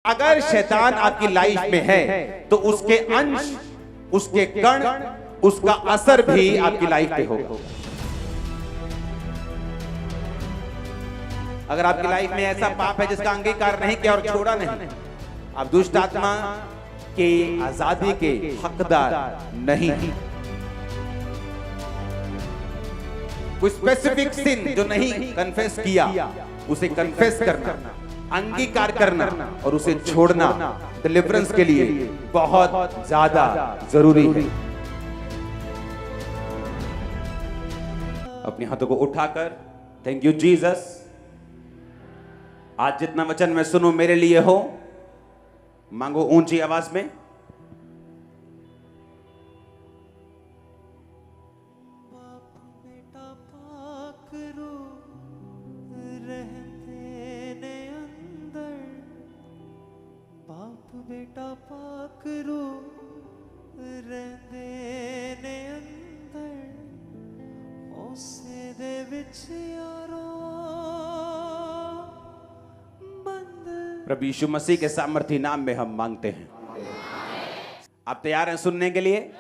अगर शैतान आपकी लाइफ में है तो उसके अंश, उसके कण, उसका असर भी आपकी लाइफ पे होगा। अगर आपकी लाइफ में ऐसा पाप है जिसका अंगीकार नहीं किया और छोड़ा नहीं, आप दुष्ट आत्मा की आजादी के हकदार नहीं। कोई स्पेसिफिक सिन जो नहीं कन्फेस किया, उसे कन्फेस करना, अंगीकार करना और उसे छोड़ना डिलीवरेंस के लिए बहुत ज्यादा जरूरी है। अपने हाथों को उठाकर थैंक यू जीसस, आज जितना वचन मैं सुनूं मेरे लिए हो, मांगो ऊंची आवाज में। बेटा पाकरो रहंदे ने अंदर उसे दे विच यारो बंद। प्रभु यीशु मसीह के सामर्थी नाम में हम मांगते हैं। आप तैयार हैं सुनने के लिए?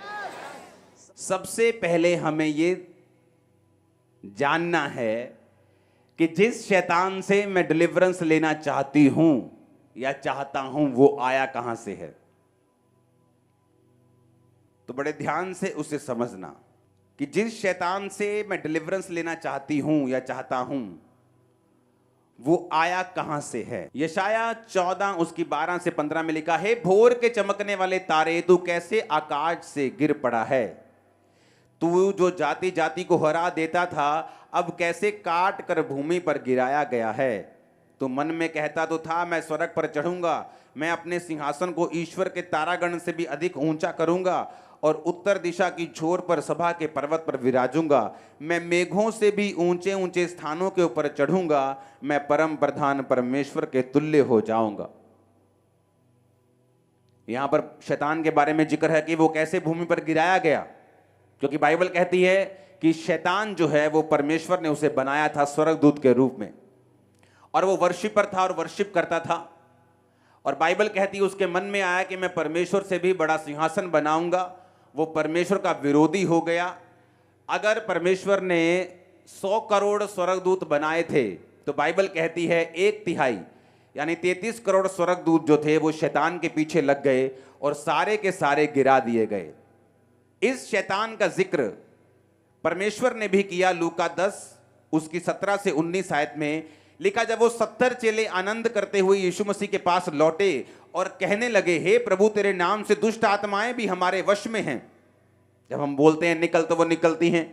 सबसे पहले हमें ये जानना है कि जिस शैतान से मैं डिलीवरेंस लेना चाहती हूं या चाहता हूं वो आया कहां से है। तो बड़े ध्यान से उसे समझना कि जिस शैतान से मैं डिलीवरेंस लेना चाहती हूं या चाहता हूं वो आया कहां से है। यशाया 14 उसकी 12 से 15 में लिखा है, भोर के चमकने वाले तारे, तू कैसे आकाश से गिर पड़ा है। तू जो जाति जाति को हरा देता था, अब कैसे काट कर भूमि पर गिराया गया है। तो मन में कहता तो था, मैं स्वर्ग पर चढ़ूंगा, मैं अपने सिंहासन को ईश्वर के तारागण से भी अधिक ऊंचा करूंगा और उत्तर दिशा की छोर पर सभा के पर्वत पर विराजूंगा। मैं मेघों से भी ऊंचे ऊंचे स्थानों के ऊपर चढ़ूंगा, मैं परम प्रधान परमेश्वर के तुल्य हो जाऊंगा। यहां पर शैतान के बारे में जिक्र है कि वो कैसे भूमि पर गिराया गया, क्योंकि बाइबल कहती है कि शैतान जो है वो परमेश्वर ने उसे बनाया था स्वर्गदूत के रूप में, और वो वर्शिपर था और वर्शिप करता था। और बाइबल कहती है उसके मन में आया कि मैं परमेश्वर से भी बड़ा सिंहासन बनाऊंगा। वो परमेश्वर का विरोधी हो गया। अगर परमेश्वर ने 100 करोड़ स्वर्गदूत बनाए थे तो बाइबल कहती है 1/3 यानी 33 करोड़ स्वर्गदूत जो थे वो शैतान के पीछे लग गए और सारे के सारे गिरा दिए गए। इस शैतान का जिक्र परमेश्वर ने भी किया। लूका 10 उसकी 17 से 19 आयत में लिखा, जब वो 70 चेले आनंद करते हुए यीशु मसीह के पास लौटे और कहने लगे, हे प्रभु, तेरे नाम से दुष्ट आत्माएं भी हमारे वश में हैं। जब हम बोलते हैं निकल तो वो निकलती हैं,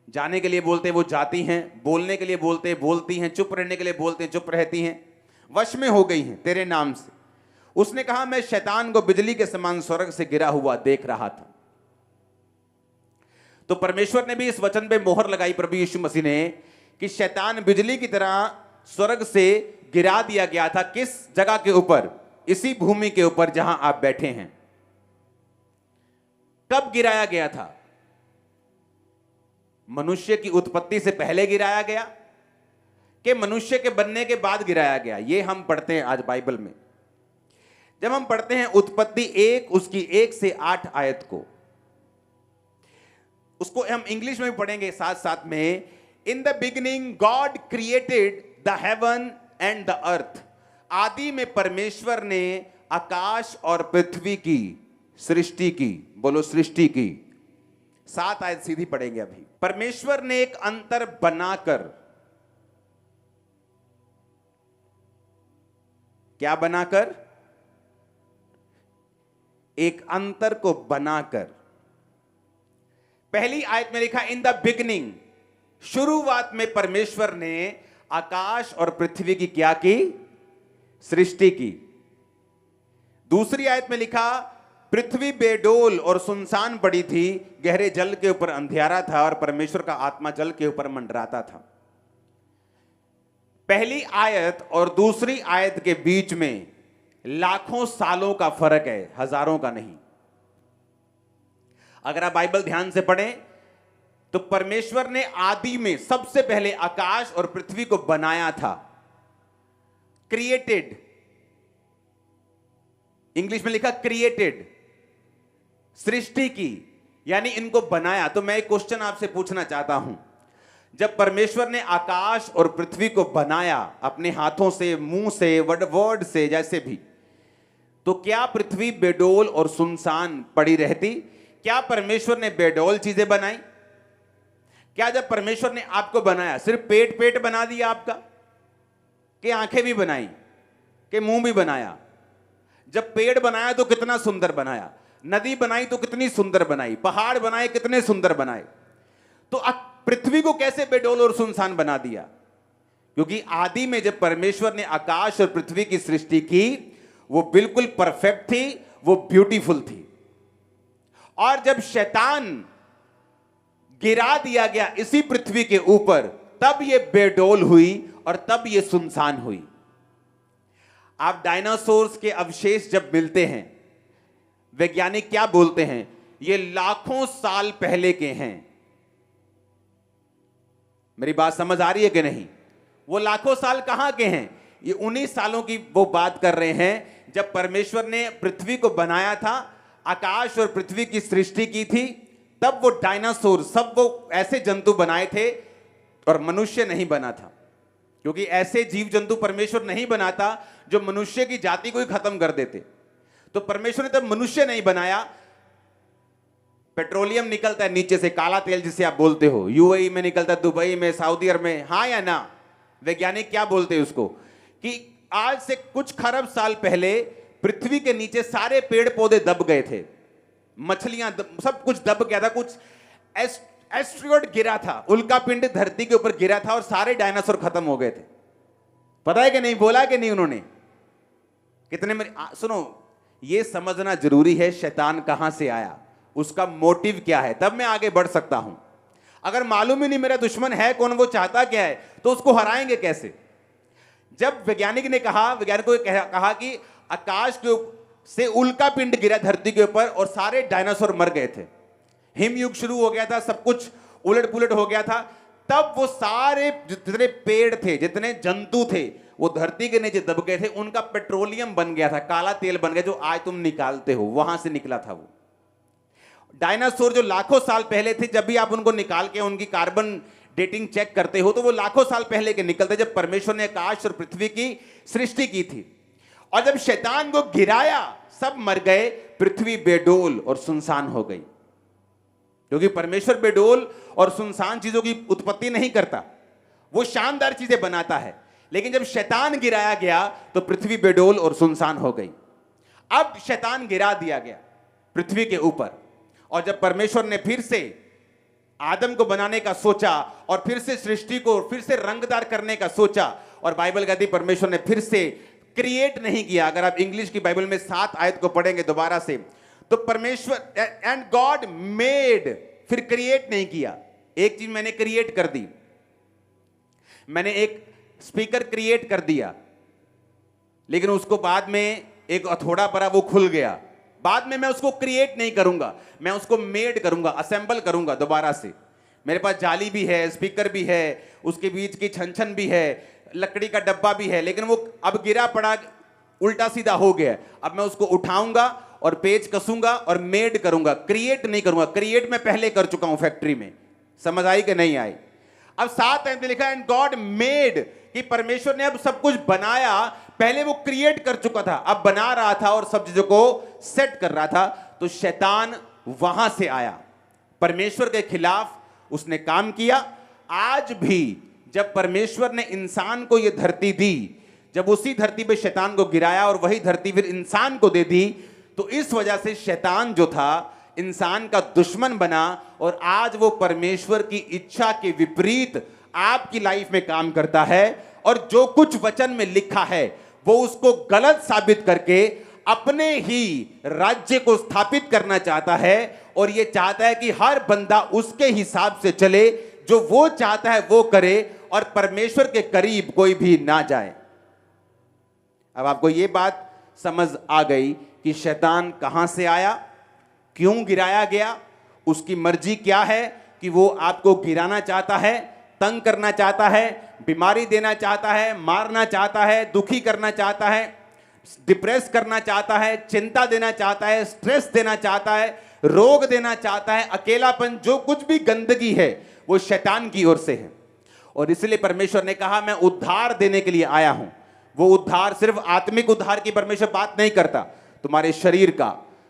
जाने के लिए बोलते हैं वो जाती हैं, बोलने के लिए बोलते हैं बोलती हैं, चुप रहने के लिए बोलते हैं चुप रहती हैं, वश में हो गई हैं तेरे नाम से। उसने कहा, मैं शैतान को बिजली के समान स्वर्ग से गिरा हुआ देख रहा था। तो परमेश्वर ने भी इस वचन पे मोहर लगाई, प्रभु यीशु मसीह ने, कि शैतान बिजली की तरह स्वर्ग से गिरा दिया गया था। किस जगह के ऊपर? इसी भूमि के ऊपर जहां आप बैठे हैं। कब गिराया गया था? मनुष्य की उत्पत्ति से पहले गिराया गया कि मनुष्य के बनने के बाद गिराया गया? ये हम पढ़ते हैं आज बाइबल में। जब हम पढ़ते हैं उत्पत्ति 1 उसकी 1 से 8 आयत को, उसको हम इंग्लिश में भी पढ़ेंगे साथ साथ में। In the beginning God created the heaven and the earth. आदि में परमेश्वर ने आकाश और पृथ्वी की सृष्टि की। बोलो सृष्टि की। 7 आयत सीधी पढ़ेंगे अभी। परमेश्वर ने एक अंतर बनाकर, क्या बनाकर? एक अंतर को बनाकर। पहली आयत में लिखा इन द बिगिनिंग, शुरुआत में परमेश्वर ने आकाश और पृथ्वी की क्या की? सृष्टि की। दूसरी आयत में लिखा, पृथ्वी बेडोल और सुनसान पड़ी थी, गहरे जल के ऊपर अंधियारा था और परमेश्वर का आत्मा जल के ऊपर मंडराता था। पहली आयत और दूसरी आयत के बीच में लाखों सालों का फर्क है, हजारों का नहीं। अगर आप बाइबल ध्यान से पढ़ें तो परमेश्वर ने आदि में सबसे पहले आकाश और पृथ्वी को बनाया था, क्रिएटेड। इंग्लिश में लिखा क्रिएटेड, सृष्टि की, यानी इनको बनाया। तो मैं एक क्वेश्चन आपसे पूछना चाहता हूं, जब परमेश्वर ने आकाश और पृथ्वी को बनाया अपने हाथों से, मुंह से, वर्ड से, जैसे भी, तो क्या पृथ्वी बेडोल और सुनसान पड़ी रहती? क्या परमेश्वर ने बेडोल चीजें बनाई? क्या जब परमेश्वर ने आपको बनाया सिर्फ पेट पेट बना दिया आपका, कि आंखें भी बनाई, कि मुंह भी बनाया? जब पेड़ बनाया तो कितना सुंदर बनाया, नदी बनाई तो कितनी सुंदर बनाई, पहाड़ बनाए कितने सुंदर बनाए। तो पृथ्वी को कैसे बेडोल और सुनसान बना दिया? क्योंकि आदि में जब परमेश्वर ने आकाश और पृथ्वी की सृष्टि की, वो बिल्कुल परफेक्ट थी, वो ब्यूटीफुल थी। और जब शैतान गिरा दिया गया इसी पृथ्वी के ऊपर, तब ये बेडोल हुई और तब ये सुनसान हुई। आप डायनासोर्स के अवशेष जब मिलते हैं, वैज्ञानिक क्या बोलते हैं? ये लाखों साल पहले के हैं। मेरी बात समझ आ रही है कि नहीं? वो लाखों साल कहां के हैं? ये 19 सालों की वो बात कर रहे हैं जब परमेश्वर ने पृथ्वी को बनाया था, आकाश और पृथ्वी की सृष्टि की थी, तब वो डायनासोर, सब वो ऐसे जंतु बनाए थे और मनुष्य नहीं बना था। क्योंकि ऐसे जीव जंतु परमेश्वर नहीं बनाता जो मनुष्य की जाति को ही खत्म कर देते। तो परमेश्वर ने तब मनुष्य नहीं बनाया। पेट्रोलियम निकलता है नीचे से, काला तेल जिसे आप बोलते हो, यूएई में निकलता है, दुबई में, सऊदी अरब में, हाँ या ना? वैज्ञानिक क्या बोलते हैं उसको, कि आज से कुछ खरब साल पहले पृथ्वी के नीचे सारे पेड़ पौधे दब गए थे, मछलियां सब कुछ दब गया था, कुछ एस्ट्रॉयड गिरा था, उल्का पिंड धरती के ऊपर गिरा था और सारे डायनासोर खत्म हो गए थे। पता है कि नहीं? बोला कि नहीं उन्होंने? कितने सुनो, ये समझना जरूरी है शैतान कहां से आया, उसका मोटिव क्या है, तब मैं आगे बढ़ सकता हूं। अगर मालूम ही नहीं मेरा दुश्मन है कौन, वो चाहता क्या है, तो उसको हराएंगे कैसे? जब वैज्ञानिक ने कहा, वैज्ञानिकों ने कहा कि आकाश के से उल्का पिंड गिरा धरती के ऊपर और सारे डायनासोर मर गए थे, हिमयुग शुरू हो गया था, सब कुछ उलट पुलट हो गया था, तब वो सारे जितने पेड़ थे, जितने जंतु थे, वो धरती के नीचे दब गए थे, उनका पेट्रोलियम बन गया था, काला तेल बन गया, जो आज तुम निकालते हो, वहां से निकला था वो। डायनासोर जो लाखों साल पहले थे, जब भी आप उनको निकाल के उनकी कार्बन डेटिंग चेक करते हो, तो वो लाखों साल पहले के निकलते, जब परमेश्वर ने आकाश और पृथ्वी की सृष्टि की थी। और जब शैतान को गिराया, सब मर गए, पृथ्वी बेडोल और सुनसान हो गई। क्योंकि परमेश्वर बेडोल और सुनसान चीजों की उत्पत्ति नहीं करता, वो शानदार चीजें बनाता है। लेकिन जब शैतान गिराया गया तो पृथ्वी बेडोल और सुनसान हो गई। अब शैतान गिरा दिया गया पृथ्वी के ऊपर, और जब परमेश्वर ने फिर से आदम को बनाने का सोचा और फिर से सृष्टि को फिर से रंगदार करने का सोचा, और बाइबल कहती है परमेश्वर ने फिर से क्रिएट नहीं किया। अगर आप इंग्लिश की बाइबल में 7 आयत को पढ़ेंगे दोबारा से, तो परमेश्वर एंड गॉड मेड, फिर क्रिएट नहीं किया। एक चीज मैंने क्रिएट कर दी, मैंने एक स्पीकर क्रिएट कर दिया, लेकिन उसको बाद में एक हथौड़ा पड़ा, वो खुल गया। बाद में मैं उसको क्रिएट नहीं करूंगा, मैं उसको मेड करूंगा, असेंबल करूंगा दोबारा से। मेरे पास जाली भी है, स्पीकर भी है, उसके बीच की छन भी है, लकड़ी का डब्बा भी है, लेकिन वो अब गिरा पड़ा, उल्टा सीधा हो गया। अब मैं उसको उठाऊंगा और पेच कसूंगा और मेड करूंगा, क्रिएट नहीं करूंगा। क्रिएट मैं पहले कर चुका हूं फैक्ट्री में। समझ आई कि नहीं आई? अब 7 में लिखा एंड गॉड मेड, कि परमेश्वर ने अब सब कुछ बनाया। पहले वो क्रिएट कर चुका था, अब बना रहा था और सब चीजों को सेट कर रहा था। तो शैतान वहां से आया, परमेश्वर के खिलाफ उसने काम किया। आज भी जब परमेश्वर ने इंसान को यह धरती दी, जब उसी धरती पे शैतान को गिराया और वही धरती फिर इंसान को दे दी, तो इस वजह से शैतान जो था इंसान का दुश्मन बना, और आज वो परमेश्वर की इच्छा के विपरीत आपकी लाइफ में काम करता है, और जो कुछ वचन में लिखा है वो उसको गलत साबित करके अपने ही राज्य को स्थापित करना चाहता है। और ये चाहता है कि हर बंदा उसके हिसाब से चले, जो वो चाहता है वो करे, और परमेश्वर के करीब कोई भी ना जाए। अब आपको ये बात समझ आ गई कि शैतान कहां से आया, क्यों गिराया गया, उसकी मर्जी क्या है, कि वो आपको गिराना चाहता है, तंग करना चाहता है, बीमारी देना चाहता है, मारना चाहता है, दुखी करना चाहता है, डिप्रेस करना चाहता है, चिंता देना चाहता है, स्ट्रेस देना चाहता है, रोग देना चाहता है, अकेलापन, जो कुछ भी गंदगी है वो शैतान की ओर से है। और इसलिए परमेश्वर ने कहा मैं उद्धार देने के लिए आया हूं। वो उद्धार सिर्फ आत्मिक उद्धार की परमेश्वर बात नहीं करता, तुम्हारे शरीर का,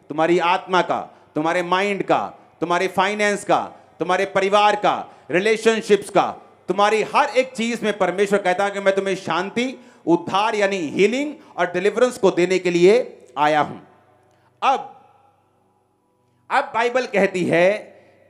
तुम्हारी आत्मा का, तुम्हारे माइंड का, तुम्हारे फाइनेंस का, तुम्हारे परिवार का, रिलेशनशिप्स का, तुम्हारी हर एक चीज में परमेश्वर कहता है कि मैं तुम्हें शांति, उद्धार यानी हीलिंग और डिलीवरेंस को देने के लिए आया हूं। अब बाइबल कहती है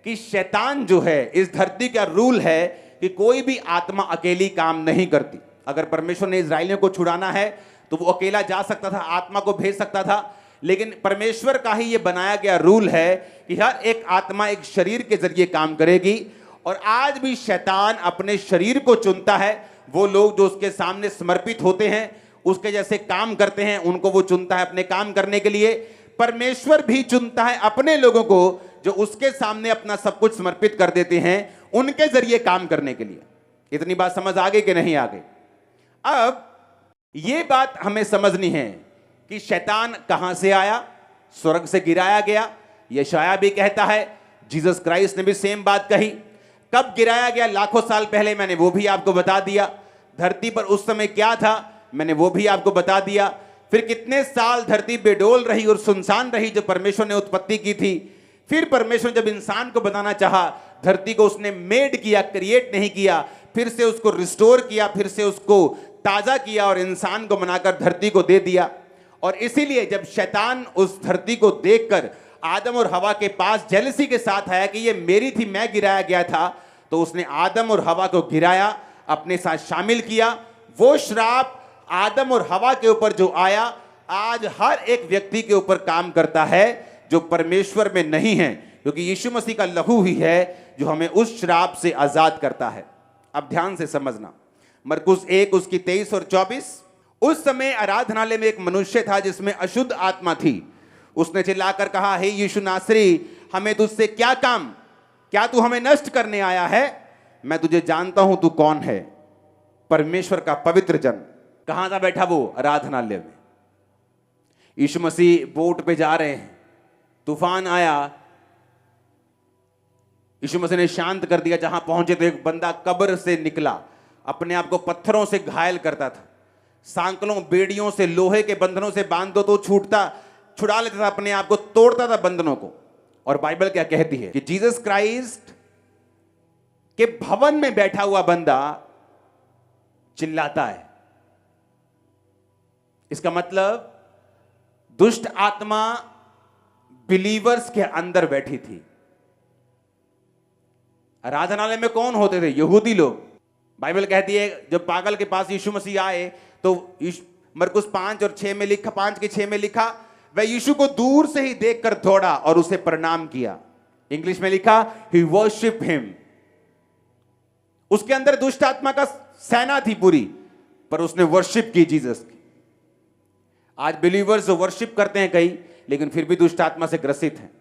कि शैतान जो है, इस धरती का रूल है कि कोई भी आत्मा अकेली काम नहीं करती। अगर परमेश्वर ने इजराइलियों को छुड़ाना है तो वो अकेला जा सकता था, आत्मा को भेज सकता था, लेकिन परमेश्वर का ही ये बनाया गया रूल है कि हर एक आत्मा एक शरीर के जरिए काम करेगी। और आज भी शैतान अपने शरीर को चुनता है, वो लोग जो उसके सामने समर्पित होते हैं, उसके जैसे काम करते हैं, उनको वो चुनता है अपने काम करने के लिए। परमेश्वर भी चुनता है अपने लोगों को जो उसके सामने अपना सब कुछ समर्पित कर देते हैं, उनके जरिए काम करने के लिए। इतनी बात समझ आ गई कि नहीं आ गई? अब ये बात हमें समझनी है कि शैतान कहां से आया, स्वर्ग से गिराया गया। यशाया भी कहता है, जीसस क्राइस्ट ने भी सेम बात कही। कब गिराया गया? लाखों साल पहले, मैंने वो भी आपको बता दिया। धरती पर उस समय क्या था, मैंने वो भी आपको बता दिया। फिर कितने साल धरती बेडोल रही और सुनसान रही जो परमेश्वर ने उत्पत्ति की थी। फिर परमेश्वर जब इंसान को बनाना चाहा, धरती को उसने मेड किया, क्रिएट नहीं किया, फिर से उसको रिस्टोर किया, फिर से उसको ताजा किया और इंसान को बनाकर धरती को दे दिया। और इसीलिए जब शैतान उस धरती को देखकर आदम और हवा के पास जेलसी के साथ आया कि ये मेरी थी, मैं गिराया गया था, तो उसने आदम और हवा को गिराया, अपने साथ शामिल किया। वो श्राप आदम और हवा के ऊपर जो आया, आज हर एक व्यक्ति के ऊपर काम करता है जो परमेश्वर में नहीं है, क्योंकि यीशु मसीह का लहू ही है जो हमें उस श्राप से आजाद करता है। अब ध्यान से समझना, मरकुस 1 उसकी 23 और 24। उस समय आराधनालय में एक मनुष्य था जिसमें अशुद्ध आत्मा थी। उसने चिल्लाकर कहा, हे यीशु नासरी, हमें तुझसे क्या काम? क्या तू हमें नष्ट करने आया है? मैं तुझे जानता हूं तू कौन है, परमेश्वर का पवित्र जन। कहां था बैठा वो? आराधनालय में। यीशु मसीह बोट पे जा रहे हैं, तूफान आया, यीशु मसीह ने शांत कर दिया। जहां पहुंचे तो एक बंदा कब्र से निकला, अपने आप को पत्थरों से घायल करता था, सांकलों बेड़ियों से, लोहे के बंधनों से बांध दो तो छुड़ा लेता था, अपने आप को तोड़ता था बंधनों को। और बाइबल क्या कहती है कि जीसस क्राइस्ट के भवन में बैठा हुआ बंदा चिल्लाता है। इसका मतलब दुष्ट आत्मा बिलीवर्स के अंदर बैठी थी। आराधनालय में कौन होते थे? यहूदी लोग। बाइबल कहती है जब पागल के पास यीशु मसीह आए तो मरकुस 5 और 6 में लिखा, 5 के 6 में लिखा, वह यीशु को दूर से ही देखकर दौड़ा और उसे प्रणाम किया। इंग्लिश में लिखा, ही वर्शिप हिम। उसके अंदर दुष्ट आत्मा का सेना थी पूरी, पर उसने वर्शिप की जीसस की। आज बिलीवर्स जो वर्शिप करते हैं कई, लेकिन फिर भी दुष्ट आत्मा से ग्रसित हैं।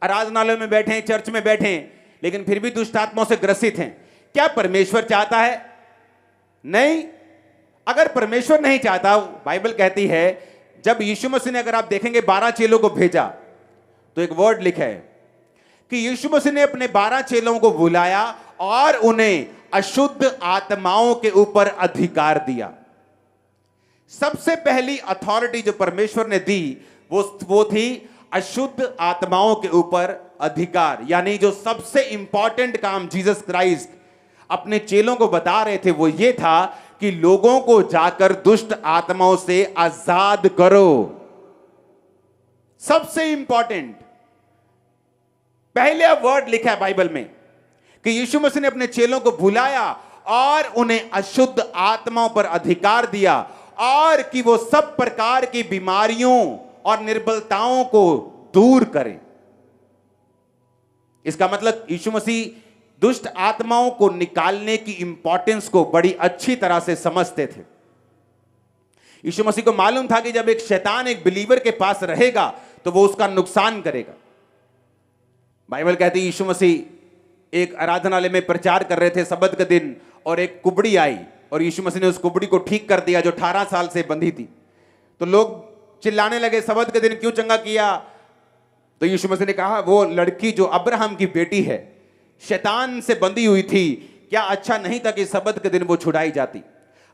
आराधनालय में बैठे हैं, चर्च में बैठे हैं, लेकिन फिर भी दुष्ट आत्माओं से ग्रसित हैं। क्या परमेश्वर चाहता है? नहीं। अगर परमेश्वर नहीं चाहता, बाइबल कहती है जब यीशु मसीह ने, अगर आप देखेंगे 12 चेलों को भेजा, तो एक वर्ड लिखा है कि यीशु मसीह ने अपने 12 चेलों को बुलाया और उन्हें अशुद्ध आत्माओं के ऊपर अधिकार दिया। सबसे पहली अथॉरिटी जो परमेश्वर ने दी वो थी अशुद्ध आत्माओं के ऊपर अधिकार। यानी जो सबसे इंपॉर्टेंट काम जीसस क्राइस्ट अपने चेलों को बता रहे थे वो ये था कि लोगों को जाकर दुष्ट आत्माओं से आजाद करो। सबसे इंपॉर्टेंट पहले वर्ड लिखा है बाइबल में कि यीशु मसीह ने अपने चेलों को बुलाया और उन्हें अशुद्ध आत्माओं पर अधिकार दिया और कि वो सब प्रकार की बीमारियों और निर्बलताओं को दूर करें। इसका मतलब यीशु मसीह दुष्ट आत्माओं को निकालने की इंपॉर्टेंस को बड़ी अच्छी तरह से समझते थे। यीशु मसीह को मालूम था कि जब एक शैतान एक बिलीवर के पास रहेगा तो वो उसका नुकसान करेगा। बाइबल कहती है यीशु मसीह एक आराधनालय में प्रचार कर रहे थे सब्त के दिन, और एक कुबड़ी आई और यीशु मसीह ने उस कुबड़ी को ठीक कर दिया जो 18 साल से बंधी थी। तो लोग चिल्लाने लगे, सबत के दिन क्यों चंगा किया? तो यीशु मसीह ने कहा, वो लड़की जो अब्राहम की बेटी है, शैतान से बंधी हुई थी, क्या अच्छा नहीं था कि सबत के दिन वो छुड़ाई जाती?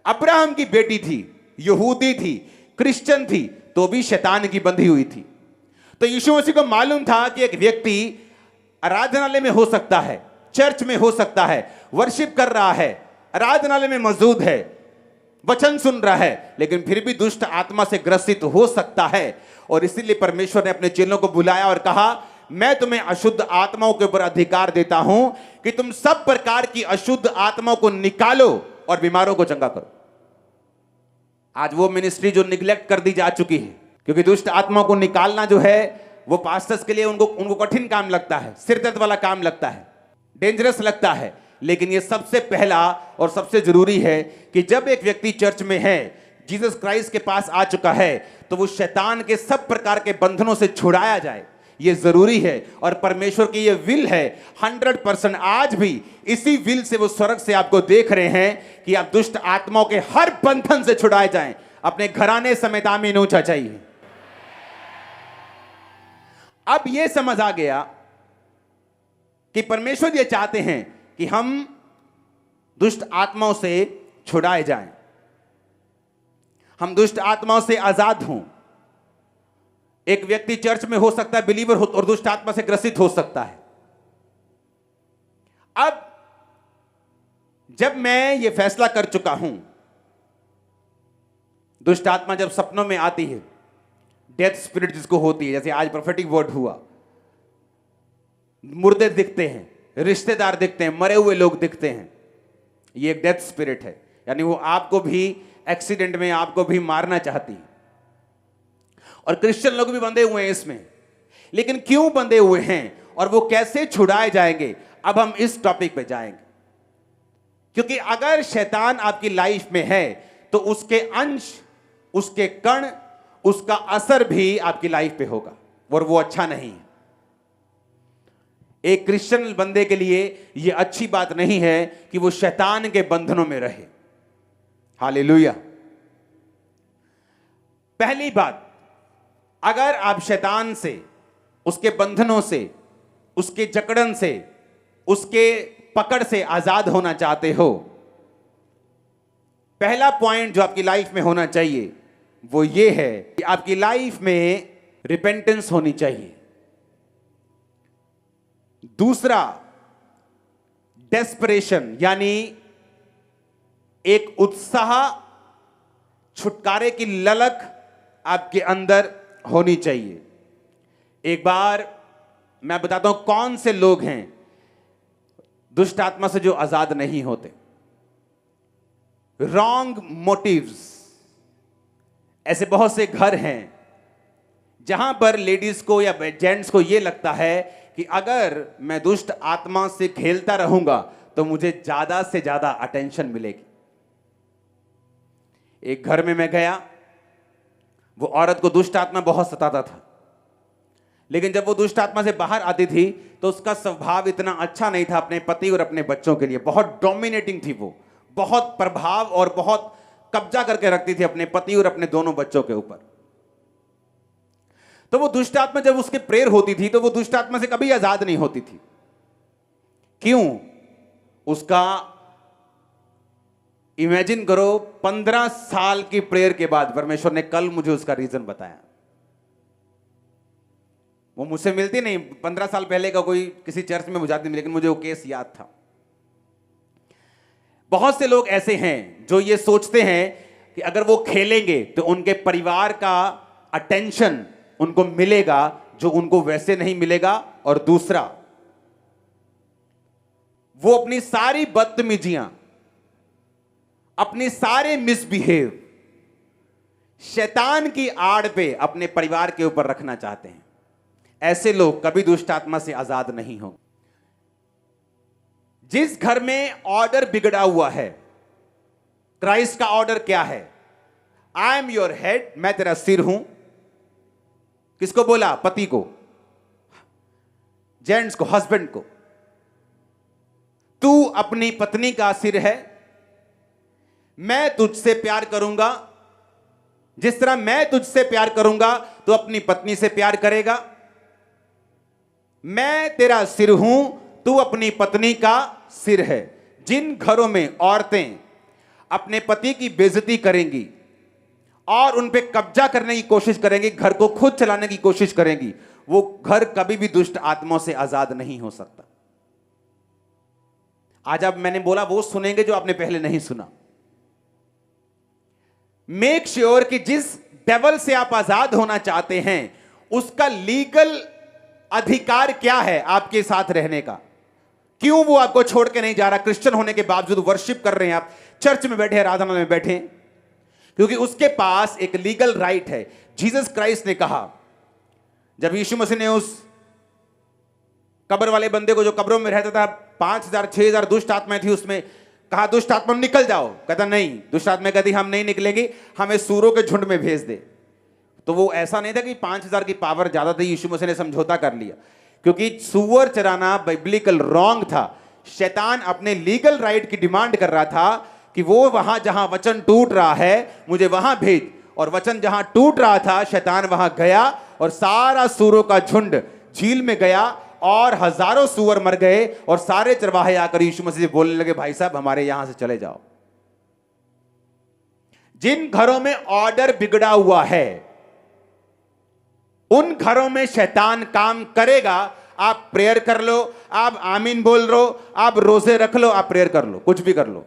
अब्राहम की बेटी थी, यहूदी थी, क्रिश्चियन थी, तो भी शैतान की बंधी हुई थी। तो यीशु मसीह को मालूम था कि एक व्यक्ति आराधनालय में हो सकता है, चर्च में हो सकता है, वर्शिप कर रहा है, आराधनालय में मौजूद है, वचन सुन रहा है, लेकिन फिर भी दुष्ट आत्मा से ग्रसित हो सकता है। और इसीलिए परमेश्वर ने अपने चेलों को बुलाया और कहा, मैं तुम्हें अशुद्ध आत्माओं के ऊपर अधिकार देता हूं कि तुम सब प्रकार की अशुद्ध आत्माओं को निकालो और बीमारों को चंगा करो। आज वो मिनिस्ट्री जो निग्लेक्ट कर दी जा चुकी है, क्योंकि दुष्ट आत्माओं को निकालना जो है वो पास्टर्स के लिए उनको कठिन काम लगता है, सिर दर्द वाला काम लगता है, डेंजरस लगता है। लेकिन ये सबसे पहला और सबसे जरूरी है कि जब एक व्यक्ति चर्च में है, जीसस क्राइस्ट के पास आ चुका है, तो वो शैतान के सब प्रकार के बंधनों से छुड़ाया जाए। ये जरूरी है और परमेश्वर की ये विल है 100%। आज भी इसी विल से वो स्वर्ग से आपको देख रहे हैं कि आप दुष्ट आत्माओं के हर बंधन से छुड़ाए जाएं। अपने घराने समेत आमीन ऊंचा चाहिए। अब ये समझ आ गया कि परमेश्वर ये चाहते हैं कि हम दुष्ट आत्माओं से छुड़ाए जाएं, हम दुष्ट आत्माओं से आजाद हों। एक व्यक्ति चर्च में हो सकता है, बिलीवर हो, और दुष्ट आत्मा से ग्रसित हो सकता है। अब जब मैं ये फैसला कर चुका हूं, दुष्ट आत्मा जब सपनों में आती है, डेथ स्पिरिट जिसको होती है, जैसे आज प्रोफेटिक वर्ड हुआ, मुर्दे दिखते हैं, रिश्तेदार दिखते हैं, मरे हुए लोग दिखते हैं, ये एक डेथ स्पिरिट है। यानी वो आपको भी एक्सीडेंट में आपको भी मारना चाहती है। और क्रिश्चियन लोग भी बंधे हुए हैं इसमें। लेकिन क्यों बंधे हुए हैं और वो कैसे छुड़ाए जाएंगे, अब हम इस टॉपिक पे जाएंगे। क्योंकि अगर शैतान आपकी लाइफ में है तो उसके अंश, उसके कण, उसका असर भी आपकी लाइफ पे होगा और वो अच्छा नहीं है। एक क्रिश्चियन बंदे के लिए यह अच्छी बात नहीं है कि वो शैतान के बंधनों में रहे। हालेलुया। पहली बात, अगर आप शैतान से, उसके बंधनों से, उसके जकड़न से, उसके पकड़ से आजाद होना चाहते हो, पहला पॉइंट जो आपकी लाइफ में होना चाहिए वो ये है कि आपकी लाइफ में रिपेंटेंस होनी चाहिए। दूसरा, डेस्परेशन, यानी एक उत्साह, छुटकारे की ललक आपके अंदर होनी चाहिए। एक बार मैं बताता हूं कौन से लोग हैं दुष्ट आत्मा से जो आजाद नहीं होते। Wrong motives. ऐसे बहुत से घर हैं जहां पर लेडीज को या जेंट्स को यह लगता है कि अगर मैं दुष्ट आत्मा से खेलता रहूंगा तो मुझे ज्यादा से ज्यादा अटेंशन मिलेगी। एक घर में मैं गया, वो औरत को दुष्ट आत्मा बहुत सताता था, लेकिन जब वो दुष्ट आत्मा से बाहर आती थी तो उसका स्वभाव इतना अच्छा नहीं था अपने पति और अपने बच्चों के लिए। बहुत डोमिनेटिंग थी वो, बहुत प्रभाव और बहुत कब्जा करके रखती थी अपने पति और अपने दोनों बच्चों के ऊपर। तो वो दुष्ट आत्मा जब उसके प्रेयर होती थी तो वो दुष्ट आत्मा से कभी आजाद नहीं होती थी। क्यों? उसका इमेजिन करो, 15 साल की प्रेयर के बाद परमेश्वर ने कल मुझे उसका रीजन बताया। वो मुझसे मिलती नहीं, 15 साल पहले का कोई किसी चर्च में बुझाती नहीं, लेकिन मुझे वो केस याद था। बहुत से लोग ऐसे हैं जो ये सोचते हैं कि अगर वो खेलेंगे तो उनके परिवार का अटेंशन उनको मिलेगा जो उनको वैसे नहीं मिलेगा। और दूसरा, वो अपनी सारी बदतमीजियां, अपने सारे मिसबिहेव शैतान की आड़ पे अपने परिवार के ऊपर रखना चाहते हैं। ऐसे लोग कभी दुष्ट आत्मा से आजाद नहीं होंगे। जिस घर में ऑर्डर बिगड़ा हुआ है, क्राइस्ट का ऑर्डर क्या है? आई एम योर हेड, मैं तेरा सिर हूं। किसको बोला? पति को, जेंट्स को, हस्बैंड को। तू अपनी पत्नी का सिर है, मैं तुझसे प्यार करूंगा, जिस तरह मैं तुझसे प्यार करूंगा तो अपनी पत्नी से प्यार करेगा। मैं तेरा सिर हूं, तू अपनी पत्नी का सिर है। जिन घरों में औरतें अपने पति की बेइज्जती करेंगी और उन पे कब्जा करने की कोशिश करेंगी, घर को खुद चलाने की कोशिश करेंगी, वो घर कभी भी दुष्ट आत्माओं से आजाद नहीं हो सकता। आज अब मैंने बोला वो सुनेंगे जो आपने पहले नहीं सुना। मेक श्योर कि जिस डेवल से आप आजाद होना चाहते हैं उसका लीगल अधिकार क्या है आपके साथ रहने का। क्यों वो आपको छोड़ के नहीं जा रहा, क्रिश्चियन होने के बावजूद वर्शिप कर रहे हैं आप, चर्च में बैठे, आराधना में बैठे, क्योंकि उसके पास एक लीगल राइट है। जीसस क्राइस्ट ने कहा, जब यीशु मसीह ने उस कब्र वाले बंदे को जो कब्रों में रहता था, 5,000 6,000 दुष्ट आत्माएं थी, उसमें कहा दुष्ट आत्मा निकल जाओ। कहता नहीं, दुष्ट आत्मा कहती हम नहीं निकलेंगे, हमें सूरों के झुंड में भेज दे। तो वो ऐसा नहीं था कि 5,000 की पावर ज्यादा थी, यीशु मसीह ने समझौता कर लिया, क्योंकि सुअर चराना बाइबलिकल रॉन्ग था। शैतान अपने लीगल राइट की डिमांड कर रहा था कि वो वहां जहां वचन टूट रहा है मुझे वहां भेज। और वचन जहां टूट रहा था शैतान वहां गया और सारा सूरों का झुंड झील में गया और हजारों सूअर मर गए। और सारे चरवाहे आकर यीशु मसीह से बोलने लगे, भाई साहब हमारे यहां से चले जाओ। जिन घरों में ऑर्डर बिगड़ा हुआ है उन घरों में शैतान काम करेगा। आप प्रेयर कर लो, आप आमीन बोल लो, आप रोजे रख लो, आप प्रेयर कर लो, कुछ भी कर लो।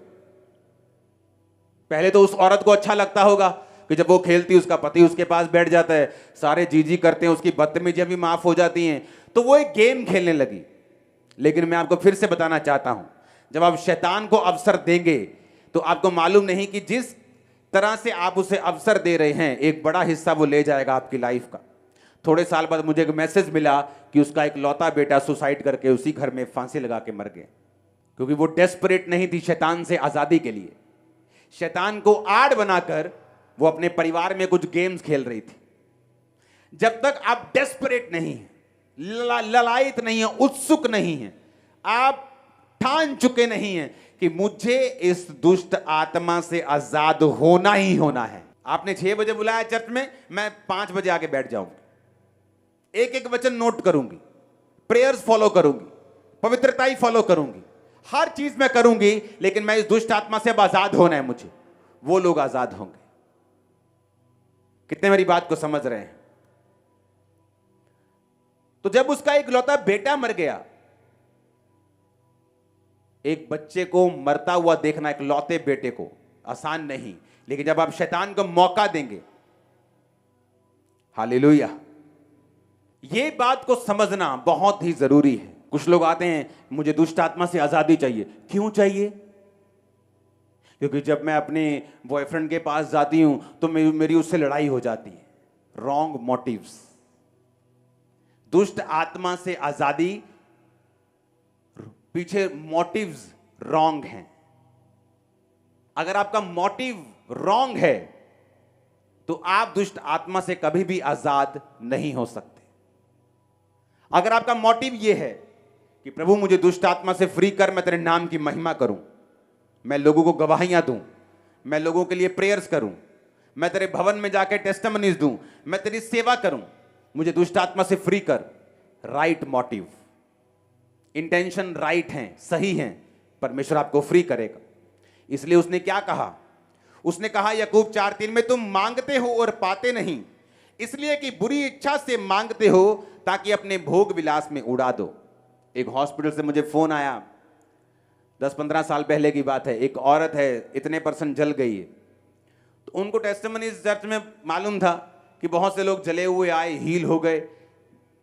पहले तो उस औरत को अच्छा लगता होगा कि जब वो खेलती उसका पति उसके पास बैठ जाता है, सारे जी करते हैं, उसकी बदतमीजियां भी माफ हो जाती हैं, तो वो एक गेम खेलने लगी। लेकिन मैं आपको फिर से बताना चाहता हूं, जब आप शैतान को अवसर देंगे तो आपको मालूम नहीं कि जिस तरह से आप उसे अवसर दे रहे हैं एक बड़ा हिस्सा वो ले जाएगा आपकी लाइफ का। थोड़े साल बाद मुझे एक मैसेज मिला कि उसका एक लौता बेटा सुसाइड करके उसी घर में फांसी लगा के मर गया, क्योंकि वो डेस्परेट नहीं थी शैतान से आजादी के लिए। शैतान को आड़ बनाकर वो अपने परिवार में कुछ गेम्स खेल रही थी। जब तक आप डेस्परेट नहीं हैं, ललायत नहीं है, उत्सुक नहीं है, आप ठान चुके नहीं हैं कि मुझे इस दुष्ट आत्मा से आजाद होना ही होना है। आपने 6 बजे बुलाया चर्च में, मैं 5 बजे आके बैठ जाऊंगी, एक एक वचन नोट करूंगी, प्रेयर्स फॉलो करूंगी, पवित्रता ही फॉलो करूंगी, हर चीज मैं करूंगी, लेकिन मैं इस दुष्ट आत्मा से अब आजाद होना है मुझे। वो लोग आजाद होंगे। कितने मेरी बात को समझ रहे हैं? तो जब उसका एक लौता बेटा मर गया, एक बच्चे को मरता हुआ देखना, एक लौते बेटे को, आसान नहीं। लेकिन जब आप शैतान को मौका देंगे, हालेलुया, ये बात को समझना बहुत ही जरूरी है। कुछ लोग आते हैं, मुझे दुष्ट आत्मा से आजादी चाहिए। क्यों चाहिए? क्योंकि जब मैं अपने बॉयफ्रेंड के पास जाती हूं तो मेरी उससे लड़ाई हो जाती है। Wrong motives. दुष्ट आत्मा से आजादी पीछे मोटिव्स रॉन्ग हैं। अगर आपका मोटिव रॉन्ग है तो आप दुष्ट आत्मा से कभी भी आजाद नहीं हो सकते। अगर आपका मोटिव यह है कि प्रभु मुझे दुष्ट आत्मा से फ्री कर, मैं तेरे नाम की महिमा करूं, मैं लोगों को गवाहियां दूं, मैं लोगों के लिए प्रेयर्स करूं, मैं तेरे भवन में जाकर टेस्टिमनीज दूं, मैं तेरी सेवा करूं, मुझे दुष्ट आत्मा से फ्री कर। राइट मोटिव, इंटेंशन राइट हैं, सही हैं, परमेश्वर आपको फ्री करेगा। इसलिए उसने क्या कहा? उसने कहा याकूब 4:3 में, तुम मांगते हो और पाते नहीं, इसलिए कि बुरी इच्छा से मांगते हो ताकि अपने भोग विलास में उड़ा दो। एक हॉस्पिटल से मुझे फोन आया, 10-15 साल पहले की बात है। एक औरत है, इतने % जल गई है। तो उनको टेस्टिमनी चर्च में मालूम था कि बहुत से लोग जले हुए आए, हील हो गए।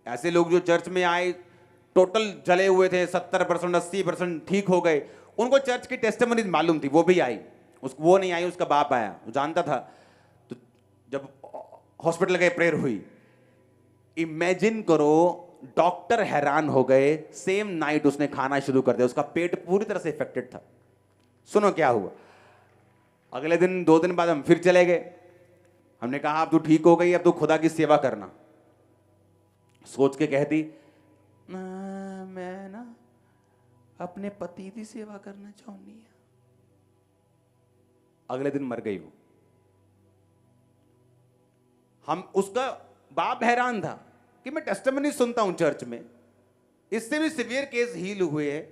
ऐसे लोग जो चर्च में आए टोटल जले हुए थे, 70% 80% ठीक हो गए। उनको चर्च की टेस्टिमनी मालूम थी, वो भी आई। वो नहीं आई, उसका बाप आया, वो जानता था। तो जब हॉस्पिटल गए, प्रेयर हुई। इमेजिन करो, डॉक्टर हैरान हो गए, सेम नाइट उसने खाना शुरू कर दिया, उसका पेट पूरी तरह से इफेक्टेड था। सुनो क्या हुआ। अगले दिन 2 दिन बाद हम फिर चले गए। हमने कहा अब तू ठीक हो गई, अब तू खुदा की सेवा करना। सोच के कहती, मैं ना अपने पति की सेवा करना चाहती है। अगले दिन मर गई वो। हम उसका बाप हैरान था कि मैं टेस्टिमनी सुनता हूं चर्च में, इससे भी सिवियर केस हील हुए हैं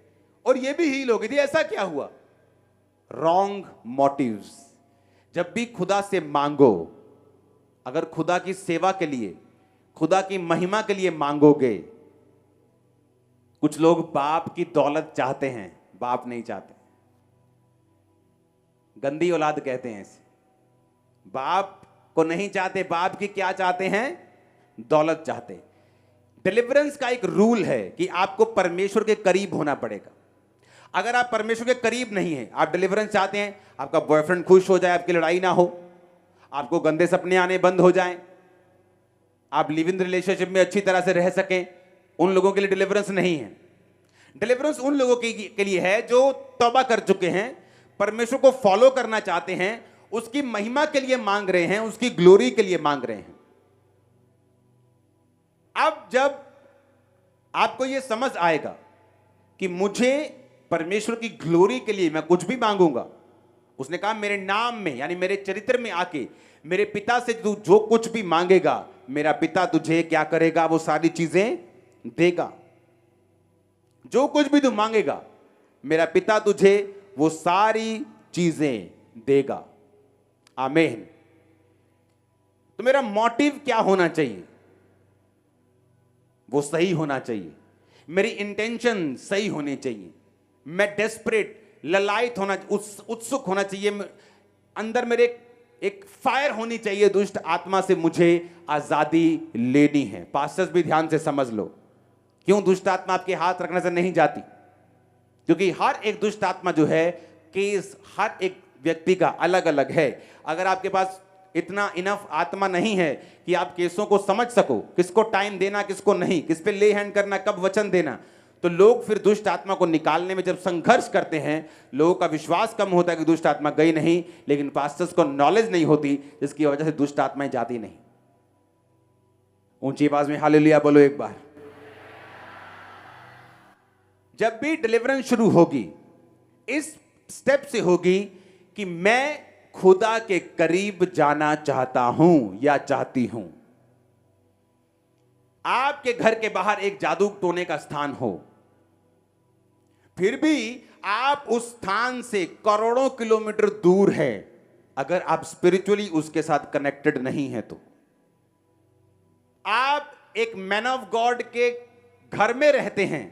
और ये भी हील हो गई थी, ऐसा क्या हुआ? Wrong motives. जब भी खुदा से मांगो, अगर खुदा की सेवा के लिए, खुदा की महिमा के लिए मांगोगे, कुछ लोग बाप की दौलत चाहते हैं, बाप नहीं चाहते, गंदी औलाद कहते हैं इसे, बाप को नहीं चाहते, बाप की क्या चाहते हैं? दौलत चाहते। डिलीवरेंस का एक रूल है कि आपको परमेश्वर के करीब होना पड़ेगा। अगर आप परमेश्वर के करीब नहीं हैं, आप डिलीवरेंस चाहते हैं, आपका बॉयफ्रेंड खुश हो जाए, आपकी लड़ाई ना हो, आपको गंदे सपने आने बंद हो जाएं, आप लिव इन रिलेशनशिप में अच्छी तरह से रह सकें, उन लोगों के लिए डिलीवरेंस नहीं है। डिलीवरेंस उन लोगों के लिए है जो तौबा कर चुके हैं, परमेश्वर को फॉलो करना चाहते हैं, उसकी महिमा के लिए मांग रहे हैं, उसकी ग्लोरी के लिए मांग रहे हैं। अब जब आपको यह समझ आएगा कि मुझे परमेश्वर की ग्लोरी के लिए मैं कुछ भी मांगूंगा, उसने कहा मेरे नाम में यानी मेरे चरित्र में आके मेरे पिता से तू जो कुछ भी मांगेगा, मेरा पिता तुझे क्या करेगा? वो सारी चीजें देगा। जो कुछ भी तू मांगेगा, मेरा पिता तुझे वो सारी चीजें देगा। आमीन। तो मेरा मोटिव क्या होना चाहिए? वो सही होना चाहिए। मेरी इंटेंशन सही होनी चाहिए। मैं डेस्परेट, ललायत होना, उत्सुक होना चाहिए, अंदर मेरे एक फायर होनी चाहिए, दुष्ट आत्मा से मुझे आजादी लेनी है। पास्टर्स भी ध्यान से समझ लो, क्यों दुष्ट आत्मा आपके हाथ रखने से नहीं जाती? क्योंकि हर एक दुष्ट आत्मा जो है, केस हर एक व्यक्ति का अलग अलग है। अगर आपके पास इतना इनफ आत्मा नहीं है कि आप केसों को समझ सको, किसको टाइम देना, किसको नहीं, किस पे ले हैंड करना, कब वचन देना, तो लोग फिर दुष्ट आत्मा को निकालने में जब संघर्ष करते हैं, लोगों का विश्वास कम होता है कि दुष्ट आत्मा गई नहीं, लेकिन पास्टर्स को नॉलेज नहीं होती, जिसकी वजह से दुष्ट आत्माएं जाती नहीं। ऊंची आवाज में हालेलुया बोलो एक बार। जब भी डिलीवरेंस शुरू होगी, इस स्टेप से होगी कि मैं खुदा के करीब जाना चाहता हूं या चाहती हूं। आपके घर के बाहर एक जादू टोने का स्थान हो, फिर भी आप उस स्थान से करोड़ों किलोमीटर दूर है, अगर आप स्पिरिचुअली उसके साथ कनेक्टेड नहीं है तो। आप एक मैन ऑफ गॉड के घर में रहते हैं,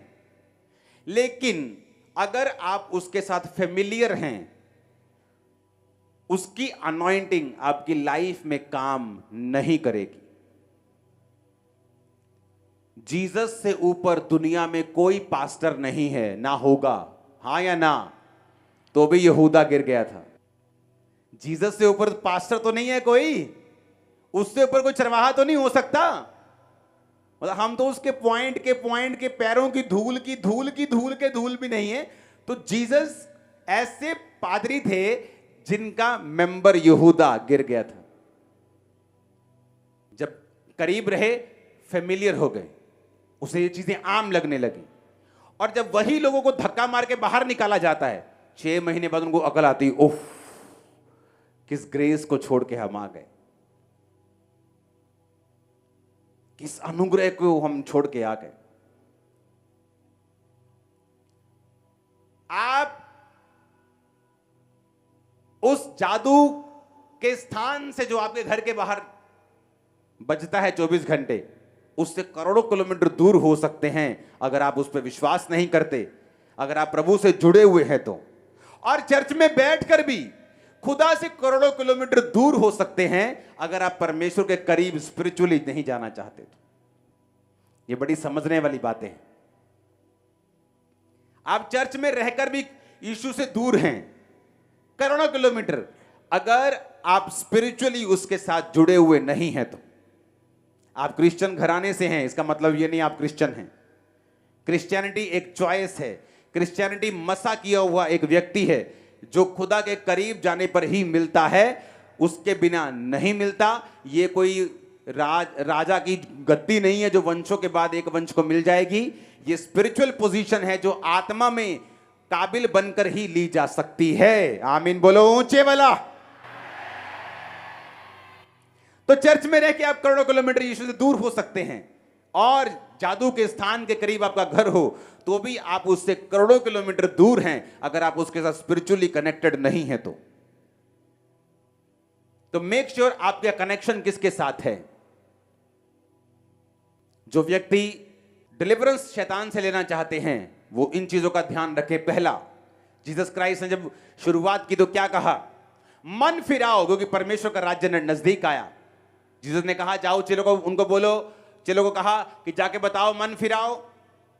लेकिन अगर आप उसके साथ फेमिलियर हैं, उसकी अनॉइंटिंग आपकी लाइफ में काम नहीं करेगी। जीसस से ऊपर दुनिया में कोई पास्टर नहीं है, ना होगा, हां या ना? तो भी यहूदा गिर गया था। जीसस से ऊपर पास्टर तो नहीं है कोई, उससे ऊपर कोई चरवाहा तो नहीं हो सकता। मतलब हम तो उसके पॉइंट के पैरों की धूल भी नहीं है। तो जीसस ऐसे पादरी थे जिनका मेंबर यहूदा गिर गया था। जब करीब रहे, फेमिलियर हो गए, उसे ये चीजें आम लगने लगी। और जब वही लोगों को धक्का मार के बाहर निकाला जाता है, 6 महीने बाद उनको अकल आती, उफ, किस ग्रेस को छोड़ के हम आ गए, किस अनुग्रह को हम छोड़ के आ गए। आप उस जादू के स्थान से जो आपके घर के बाहर बजता है 24 घंटे, उससे करोड़ों किलोमीटर दूर हो सकते हैं अगर आप उस पर विश्वास नहीं करते, अगर आप प्रभु से जुड़े हुए हैं तो। और चर्च में बैठकर भी खुदा से करोड़ों किलोमीटर दूर हो सकते हैं अगर आप परमेश्वर के करीब स्पिरिचुअली नहीं जाना चाहते तो। ये बड़ी समझने वाली बातें हैं। आप चर्च में रहकर भी यीशु से दूर हैं करोड़ों किलोमीटर, अगर आप स्पिरिचुअली उसके साथ जुड़े हुए नहीं हैं तो। आप क्रिश्चियन घराने से हैं, इसका मतलब यह नहीं आप क्रिश्चियन हैं। क्रिश्चियनिटी एक चॉइस है। क्रिश्चियनिटी मसा किया हुआ एक व्यक्ति है जो खुदा के करीब जाने पर ही मिलता है, उसके बिना नहीं मिलता। ये कोई राजा की गद्दी नहीं है जो वंशों के बाद एक वंश को मिल जाएगी। ये स्पिरिचुअल पोजीशन है जो आत्मा में काबिल बनकर ही ली जा सकती है। आमीन बोलो ऊंचे वाला। तो चर्च में रह के आप करोड़ों किलोमीटर यीशु से दूर हो सकते हैं, और जादू के स्थान के करीब आपका घर हो तो भी आप उससे करोड़ों किलोमीटर दूर हैं अगर आप उसके साथ स्पिरिचुअली कनेक्टेड नहीं है तो मेक श्योर आपका कनेक्शन किसके साथ है। जो व्यक्ति डिलीवरेंस शैतान से लेना चाहते हैं वो इन चीजों का ध्यान रखे। पहला, जीसस क्राइस्ट ने जब शुरुआत की तो क्या कहा? मन फिराओ क्योंकि परमेश्वर का राज्य नजदीक आया। जीसस ने कहा जाओ चेलों को, उनको बोलो, चेलों को कहा कि जाके बताओ मन फिराओ,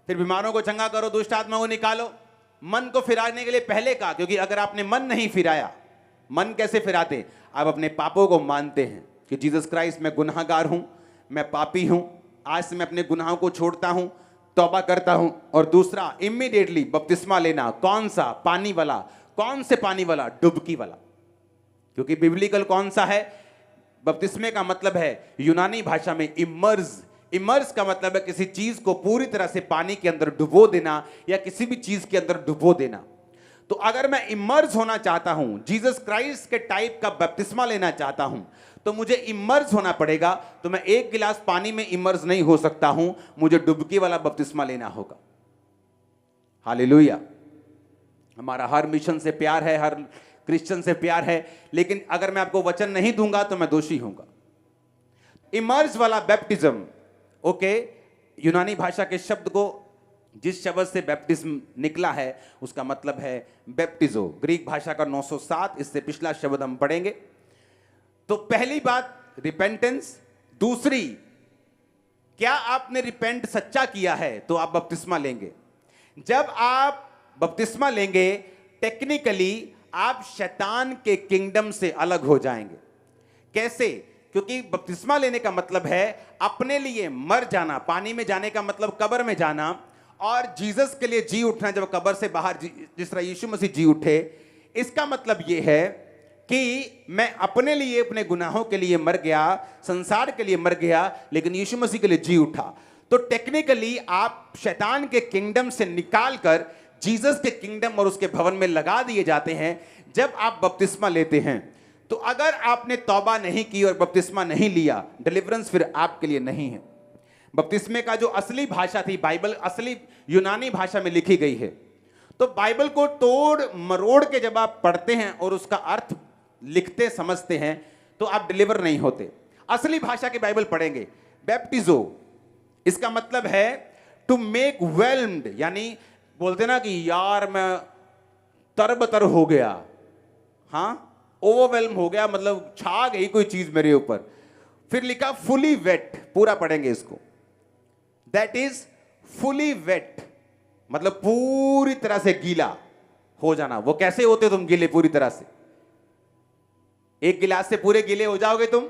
फिर बीमारों को चंगा करो, दुष्ट आत्मा को निकालो। मन को फिराने के लिए पहले कहा, क्योंकि अगर आपने मन नहीं फिराया, मन कैसे फिराते? आप अपने पापों को मानते हैं कि जीसस क्राइस्ट मैं गुनाहगार हूं, मैं पापी हूं, आज से मैं अपने गुनाहों को छोड़ता हूं, तौबा करता हूं। और दूसरा, इमीडिएटली बपतिस्मा लेना। कौन सा? पानी वाला। कौन से पानी वाला? डुबकी वाला। क्योंकि बिब्लिकल कौन सा है? बपतिस्मे का मतलब है यूनानी भाषा में इमर्ज। इमर्ज का मतलब है किसी चीज को पूरी तरह से पानी के अंदर डुबो देना या किसी भी चीज के अंदर डुबो देना। तो अगर मैं इमर्ज होना चाहता हूं, जीसस क्राइस्ट के टाइप का बपतिस्मा लेना चाहता हूं, तो मुझे इमर्ज होना पड़ेगा। तो मैं एक गिलास पानी में इमर्ज नहीं हो सकता हूं, मुझे डुबकी वाला बपतिस्मा लेना होगा। हालेलुया। हमारा हर मिशन से प्यार है, हर क्रिश्चियन से प्यार है, लेकिन अगर मैं आपको वचन नहीं दूंगा तो मैं दोषी होऊंगा। इमर्ज वाला बैप्टिज्म, ओके, यूनानी भाषा के शब्द को, जिस शब्द से बैप्टिज्म निकला है उसका मतलब है बैप्टिजो। ग्रीक भाषा का 907, इससे पिछला शब्द हम पढ़ेंगे। तो पहली बात रिपेंटेंस। दूसरी, क्या आपने रिपेंट सच्चा किया है तो आप बपतिस्मा लेंगे। जब आप बपतिस्मा लेंगे, टेक्निकली आप शैतान के किंगडम से अलग हो जाएंगे। कैसे? क्योंकि बपतिस्मा लेने का मतलब है अपने लिए मर जाना। पानी में जाने का मतलब कब्र में जाना, और जीसस के लिए जी उठना। जब कब्र से बाहर जिस तरह यीशु मसीह जी उठे, इसका मतलब यह है कि मैं अपने लिए, अपने गुनाहों के लिए मर गया, संसार के लिए मर गया, लेकिन यीशु मसीह के लिए जी उठा। तो टेक्निकली आप शैतान के किंगडम से निकालकर जीसस के किंगडम और उसके भवन में लगा दिए जाते हैं जब आप बपतिस्मा लेते हैं। तो अगर आपने तौबा नहीं की और बपतिस्मा नहीं लिया, डिलीवरेंस फिर आपके लिए नहीं है। बपतिस्मे का जो असली भाषा थी, बाइबल असली यूनानी भाषा में लिखी गई है। तो बाइबल को तोड़ मरोड़ के जब आप पढ़ते हैं और उसका अर्थ लिखते समझते हैं तो आप डिलीवर नहीं होते। असली भाषा की बाइबल पढ़ेंगे। बैप्टिजो, इसका मतलब है टू मेक वेल्म्ड, यानी बोलते ना कि यार मैं तरबतर हो गया, हाँ, ओवरवेल्म हो गया, मतलब छा गई कोई चीज मेरे ऊपर। फिर लिखा फुली वेट, पूरा पढ़ेंगे इसको। दैट इज फुली वेट, मतलब पूरी तरह से गीला हो जाना। वो कैसे होते तुम गीले पूरी तरह से? एक गिलास से पूरे गीले हो जाओगे तुम?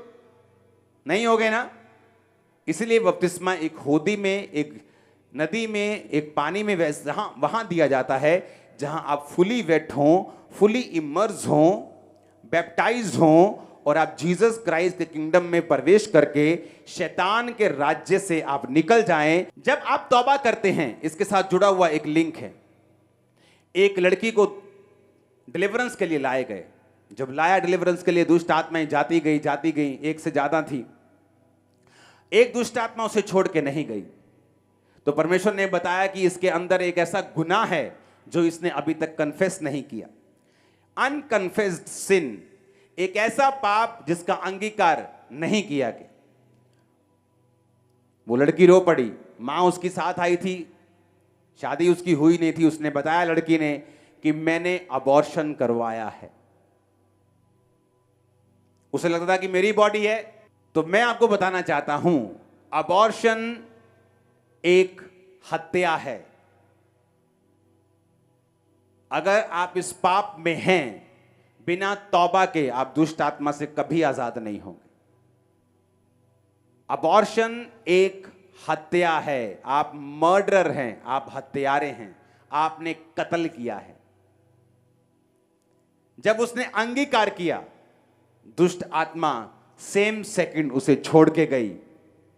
नहीं होगे ना। इसलिए बपतिस्मा एक होदी में, एक नदी में, एक पानी में, वैसे वहां दिया जाता है जहां आप फुली वेट हों, फुली इमर्ज हों, बैप्टाइज हों, और आप जीसस क्राइस्ट के किंगडम में प्रवेश करके शैतान के राज्य से आप निकल जाएं। जब आप तौबा करते हैं, इसके साथ जुड़ा हुआ एक लिंक है। एक लड़की को डिलीवरेंस के लिए लाए गए। जब लाया डिलीवरेंस के लिए, दुष्ट आत्माएं जाती गई, एक से ज्यादा थी। एक दुष्ट आत्मा उसे छोड़ के नहीं गई। तो परमेश्वर ने बताया कि इसके अंदर एक ऐसा गुनाह है जो इसने अभी तक कन्फेस नहीं किया। अनकन्फेस्ड सिन, एक ऐसा पाप जिसका अंगीकार नहीं किया गया। वो लड़की रो पड़ी। मां उसकी साथ आई थी, शादी उसकी हुई नहीं थी। उसने बताया लड़की ने कि मैंने अबॉर्शन करवाया है। उसे लगता था कि मेरी बॉडी है। तो मैं आपको बताना चाहता हूं, अबॉर्शन एक हत्या है। अगर आप इस पाप में हैं, बिना तौबा के आप दुष्ट आत्मा से कभी आजाद नहीं होंगे। अबॉर्शन एक हत्या है। आप मर्डरर हैं, आप हत्यारे हैं, आपने कत्ल किया है। जब उसने अंगीकार किया, दुष्ट आत्मा सेम सेकंड उसे छोड़ के गई।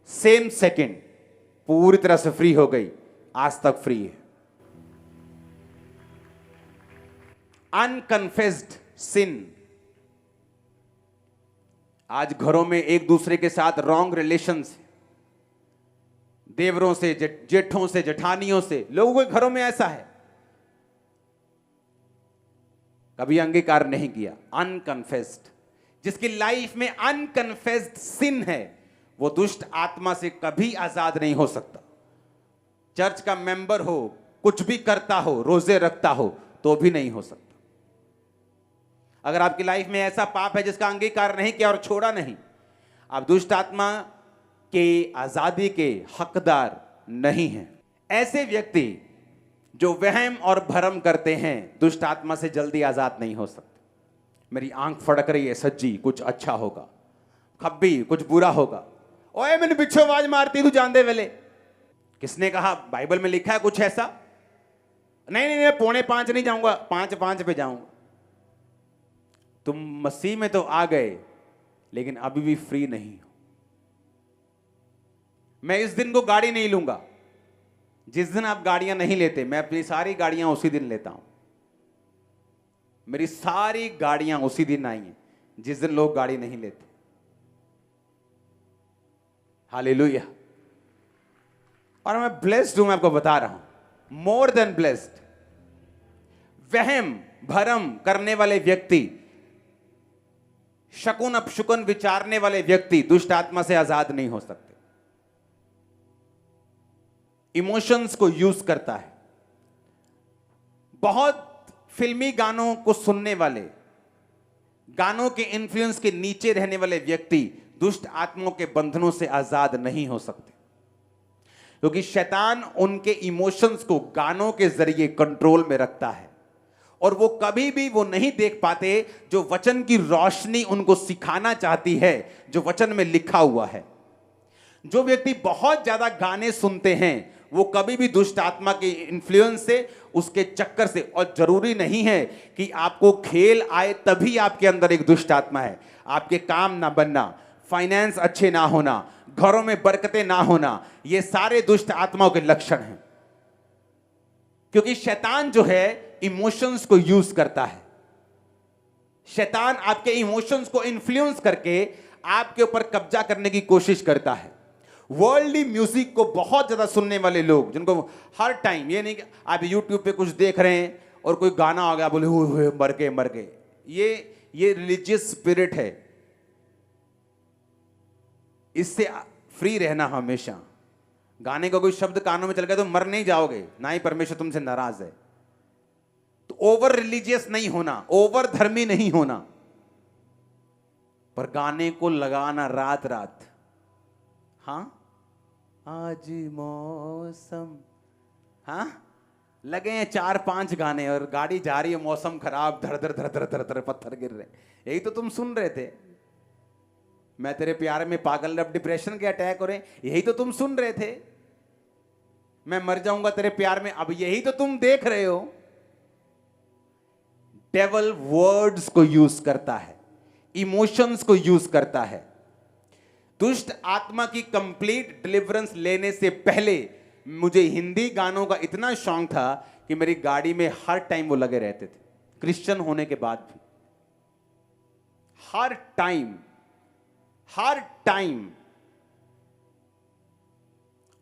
सेम सेकंड पूरी तरह से फ्री हो गई। आज तक फ्री है। अनकन्फेस्ड सिन, आज घरों में एक दूसरे के साथ रॉन्ग रिलेशंस, देवरों से, जेठों से, जेठानियों से, लोगों के घरों में ऐसा है, कभी अंगीकार नहीं किया। अनकन्फेस्ड, जिसकी लाइफ में अनकन्फेस्ड सिन है, वो दुष्ट आत्मा से कभी आजाद नहीं हो सकता। चर्च का मेंबर हो, कुछ भी करता हो, रोजे रखता हो, तो भी नहीं हो सकता। अगर आपकी लाइफ में ऐसा पाप है जिसका अंगीकार नहीं किया और छोड़ा नहीं, आप दुष्ट आत्मा के आजादी के हकदार नहीं हैं। ऐसे व्यक्ति जो वहम और भरम करते हैं, दुष्ट आत्मा से जल्दी आजाद नहीं हो सकते। मेरी आंख फड़क रही है सज्जी, कुछ अच्छा होगा, खब्बी कुछ बुरा होगा, ओए मैंने पिछो आवाज मारती तू जानदे वेले। किसने कहा? बाइबल में लिखा है कुछ ऐसा? नहीं नहीं, 4:45 नहीं जाऊंगा, 5:05 पे जाऊंगा। तुम मसीह में तो आ गए, लेकिन अभी भी फ्री नहीं हो। मैं इस दिन को गाड़ी नहीं लूंगा। जिस दिन आप गाड़ियां नहीं लेते, मैं अपनी सारी गाड़ियां उसी दिन लेता हूं। मेरी सारी गाड़ियां उसी दिन आई हैं जिस दिन लोग गाड़ी नहीं लेते। हालेलुया। और मैं ब्लेस्ड हूं, मैं आपको बता रहा हूं, मोर देन ब्लेस्ड। वहम भरम करने वाले व्यक्ति, शकुन अपशकुन विचारने वाले व्यक्ति दुष्ट आत्मा से आजाद नहीं हो सकते। इमोशंस को यूज करता है। बहुत फिल्मी गानों को सुनने वाले, गानों के इन्फ्लुएंस के नीचे रहने वाले व्यक्ति दुष्ट आत्माओं के बंधनों से आजाद नहीं हो सकते, क्योंकि शैतान उनके इमोशंस को गानों के जरिए कंट्रोल में रखता है, और वो कभी भी वो नहीं देख पाते जो वचन की रोशनी उनको सिखाना चाहती है, जो वचन में लिखा हुआ है। जो व्यक्ति बहुत ज्यादा गाने सुनते हैं, वो कभी भी दुष्ट आत्मा के इन्फ्लुएंस से, उसके चक्कर से, और जरूरी नहीं है कि आपको खेल आए तभी आपके अंदर एक दुष्ट आत्मा है। आपके काम ना बनना, फाइनेंस अच्छे ना होना, घरों में बरकतें ना होना, ये सारे दुष्ट आत्माओं के लक्षण हैं। क्योंकि शैतान जो है इमोशंस को यूज करता है। शैतान आपके इमोशंस को इन्फ्लुएंस करके आपके ऊपर कब्जा करने की कोशिश करता है। वर्ल्डली म्यूजिक को बहुत ज्यादा सुनने वाले लोग, जिनको हर टाइम, ये नहीं कि आप यूट्यूब पे कुछ देख रहे हैं और कोई गाना आ गया, बोले हुए मर गए, ये रिलीजियस स्पिरिट है। इससे फ्री रहना हमेशा। गाने का कोई शब्द कानों में चल गया तो मर नहीं जाओगे, ना ही परमेश्वर तुमसे नाराज है। तो ओवर रिलीजियस नहीं होना, ओवर धर्मी नहीं होना, पर गाने को लगाना रात रात। हाँ, आज मौसम, हाँ, लगे हैं 4-5 गाने और गाड़ी जा रही है, मौसम खराब, धर धर धर धर धर धर पत्थर गिर रहे। यही तो तुम सुन रहे थे। मैं तेरे प्यार में पागल, अब डिप्रेशन के अटैक हो रहे, यही तो तुम सुन रहे थे। मैं मर जाऊंगा तेरे प्यार में, अब यही तो तुम देख रहे हो। डेविल वर्ड्स को यूज करता है, इमोशंस को यूज करता है। दुष्ट आत्मा की कंप्लीट डिलीवरेंस लेने से पहले मुझे हिंदी गानों का इतना शौक था कि मेरी गाड़ी में हर टाइम वो लगे रहते थे। क्रिश्चियन होने के बाद भी हर टाइम।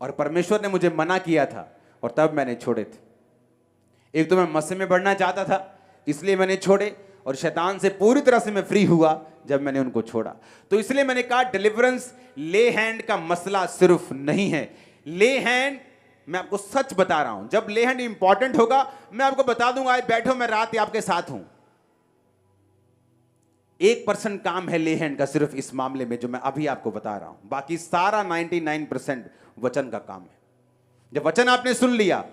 और परमेश्वर ने मुझे मना किया था और तब मैंने छोड़े थे। एक तो मैं मसीह में बढ़ना चाहता था, इसलिए मैंने छोड़े, और शैतान से पूरी तरह से मैं फ्री हुआ जब मैंने उनको छोड़ा। तो इसलिए मैंने कहा डिलीवरेंस ले हैंड का मसला सिर्फ नहीं है। ले हैंड, मैं आपको सच बता रहा हूं, जब ले हैंड इंपॉर्टेंट होगा मैं आपको बता दूंगा, आज बैठो मैं रात आपके साथ हूं। 1% काम है ले हैंड का सिर्फ इस मामले में जो मैं अभी आपको बता रहा हूं, बाकी सारा 99% वचन का काम है। जब वचन आपने सुन लिया,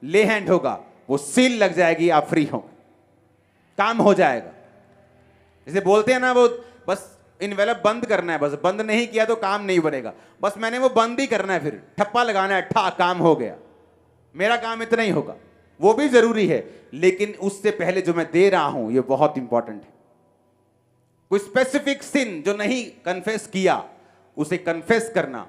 ले हैंड होगा, वो सील लग जाएगी, आप फ्री हो, काम हो जाएगा। जैसे बोलते हैं ना, वो बस इनवेलप बंद करना है, बस बंद नहीं किया तो काम नहीं बनेगा, बस मैंने वो बंद ही करना है, फिर ठप्पा लगाना है, ठा, काम हो गया। मेरा काम इतना ही होगा, वो भी जरूरी है, लेकिन उससे पहले जो मैं दे रहा हूं ये बहुत इंपॉर्टेंट है। कोई स्पेसिफिक सिन जो नहीं कन्फेस किया, उसे कन्फेस करना,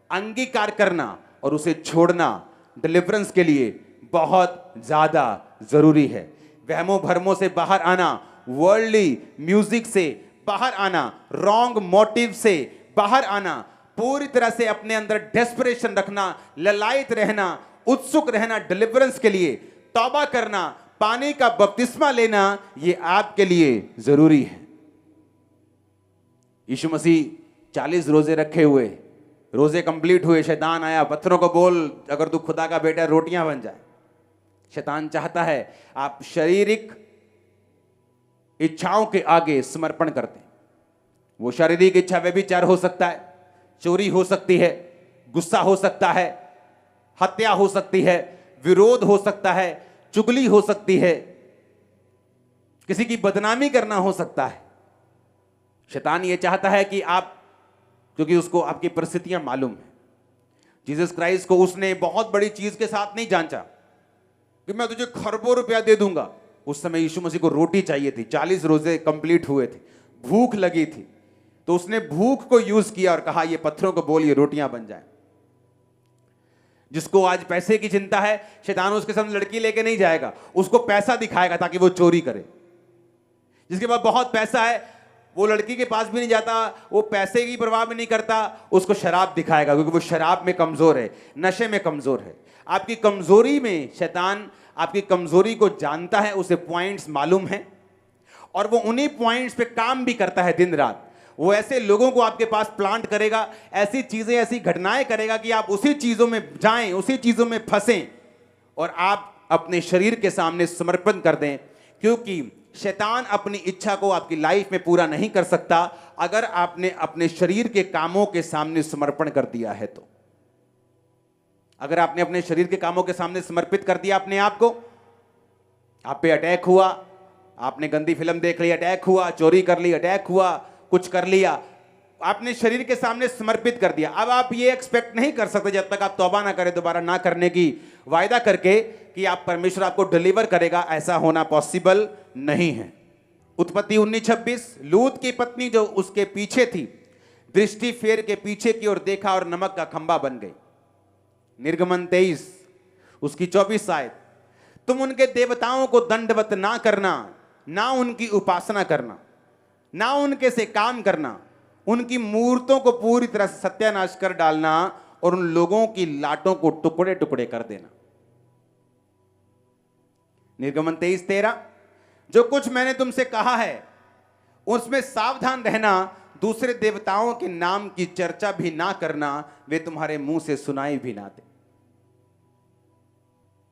अंगीकार करना और उसे छोड़ना डिलीवरेंस के लिए बहुत ज्यादा जरूरी है। वहमों भरमों से बाहर आना, वर्ल्डली म्यूजिक से बाहर आना, रॉन्ग मोटिव से बाहर आना, पूरी तरह से अपने अंदर डेस्परेशन रखना, ललायत रहना, उत्सुक रहना डिलीवरेंस के लिए, तौबा करना, पानी का बपतिस्मा लेना, ये आपके लिए जरूरी है। यीशु मसीह 40 रोजे रखे हुए, रोजे कंप्लीट हुए, शैतान आया, पत्थरों को बोल अगर तू खुदा का बेटा है रोटियां बन जाए। शैतान चाहता है आप शारीरिक इच्छाओं के आगे समर्पण करते हैं। वो शारीरिक इच्छा व्यभिचार हो सकता है, चोरी हो सकती है, गुस्सा हो सकता है, हत्या हो सकती है, विरोध हो सकता है, चुगली हो सकती है, किसी की बदनामी करना हो सकता है। शैतान ये चाहता है कि आप, क्योंकि उसको आपकी परिस्थितियां मालूम है, जीसस क्राइस्ट को उसने बहुत बड़ी चीज के साथ नहीं जांचा कि मैं तुझे खरबों रुपया दे दूंगा। उस समय यीशु मसीह को रोटी चाहिए थी, 40 रोजे कंप्लीट हुए थे, भूख लगी थी, तो उसने भूख को यूज किया और कहा ये पत्थरों को बोल ये रोटियां बन जाए। जिसको आज पैसे की चिंता है, शैतान उसके सामने लड़की लेके नहीं जाएगा, उसको पैसा दिखाएगा ताकि वो चोरी करे। जिसके पास बहुत पैसा है वो लड़की के पास भी नहीं जाता, वो पैसे की परवाह भी नहीं करता, उसको शराब दिखाएगा क्योंकि वो शराब में कमजोर है, नशे में कमजोर है। आपकी कमजोरी में शैतान आपकी कमजोरी को जानता है, उसे पॉइंट्स मालूम है और वो उन्हीं पॉइंट्स पे काम भी करता है दिन रात। वो ऐसे लोगों को आपके पास प्लांट करेगा, ऐसी चीजें ऐसी घटनाएं करेगा कि आप उसी चीजों में जाएं, उसी चीजों में फंसें और आप अपने शरीर के सामने समर्पण कर दें। क्योंकि शैतान अपनी इच्छा को आपकी लाइफ में पूरा नहीं कर सकता अगर आपने अपने शरीर के कामों के सामने समर्पण कर दिया है। तो अगर आपने अपने शरीर के कामों के सामने समर्पित कर दिया अपने आप को, आप पे अटैक हुआ, आपने गंदी फिल्म देख ली अटैक हुआ, चोरी कर ली अटैक हुआ, कुछ कर लिया, आपने शरीर के सामने समर्पित कर दिया। अब आप ये एक्सपेक्ट नहीं कर सकते जब तक आप तौबा ना करें, दोबारा ना करने की वायदा करके, कि आप परमेश्वर आपको डिलीवर करेगा। ऐसा होना पॉसिबल नहीं है। उत्पत्ति 19:26, लूत की पत्नी जो उसके पीछे थी दृष्टि फेर के पीछे की ओर देखा और नमक का खंबा बन गई। निर्गमन 23 उसकी 24 आयत, तुम उनके देवताओं को दंडवत ना करना, ना उनकी उपासना करना, ना उनके से काम करना, उनकी मूर्तों को पूरी तरह से सत्यानाश कर डालना और उन लोगों की लाटों को टुकड़े टुकड़े कर देना। निर्गमन 23:13, जो कुछ मैंने तुमसे कहा है उसमें सावधान रहना, दूसरे देवताओं के नाम की चर्चा भी ना करना, वे तुम्हारे मुंह से सुनाई भी ना दे।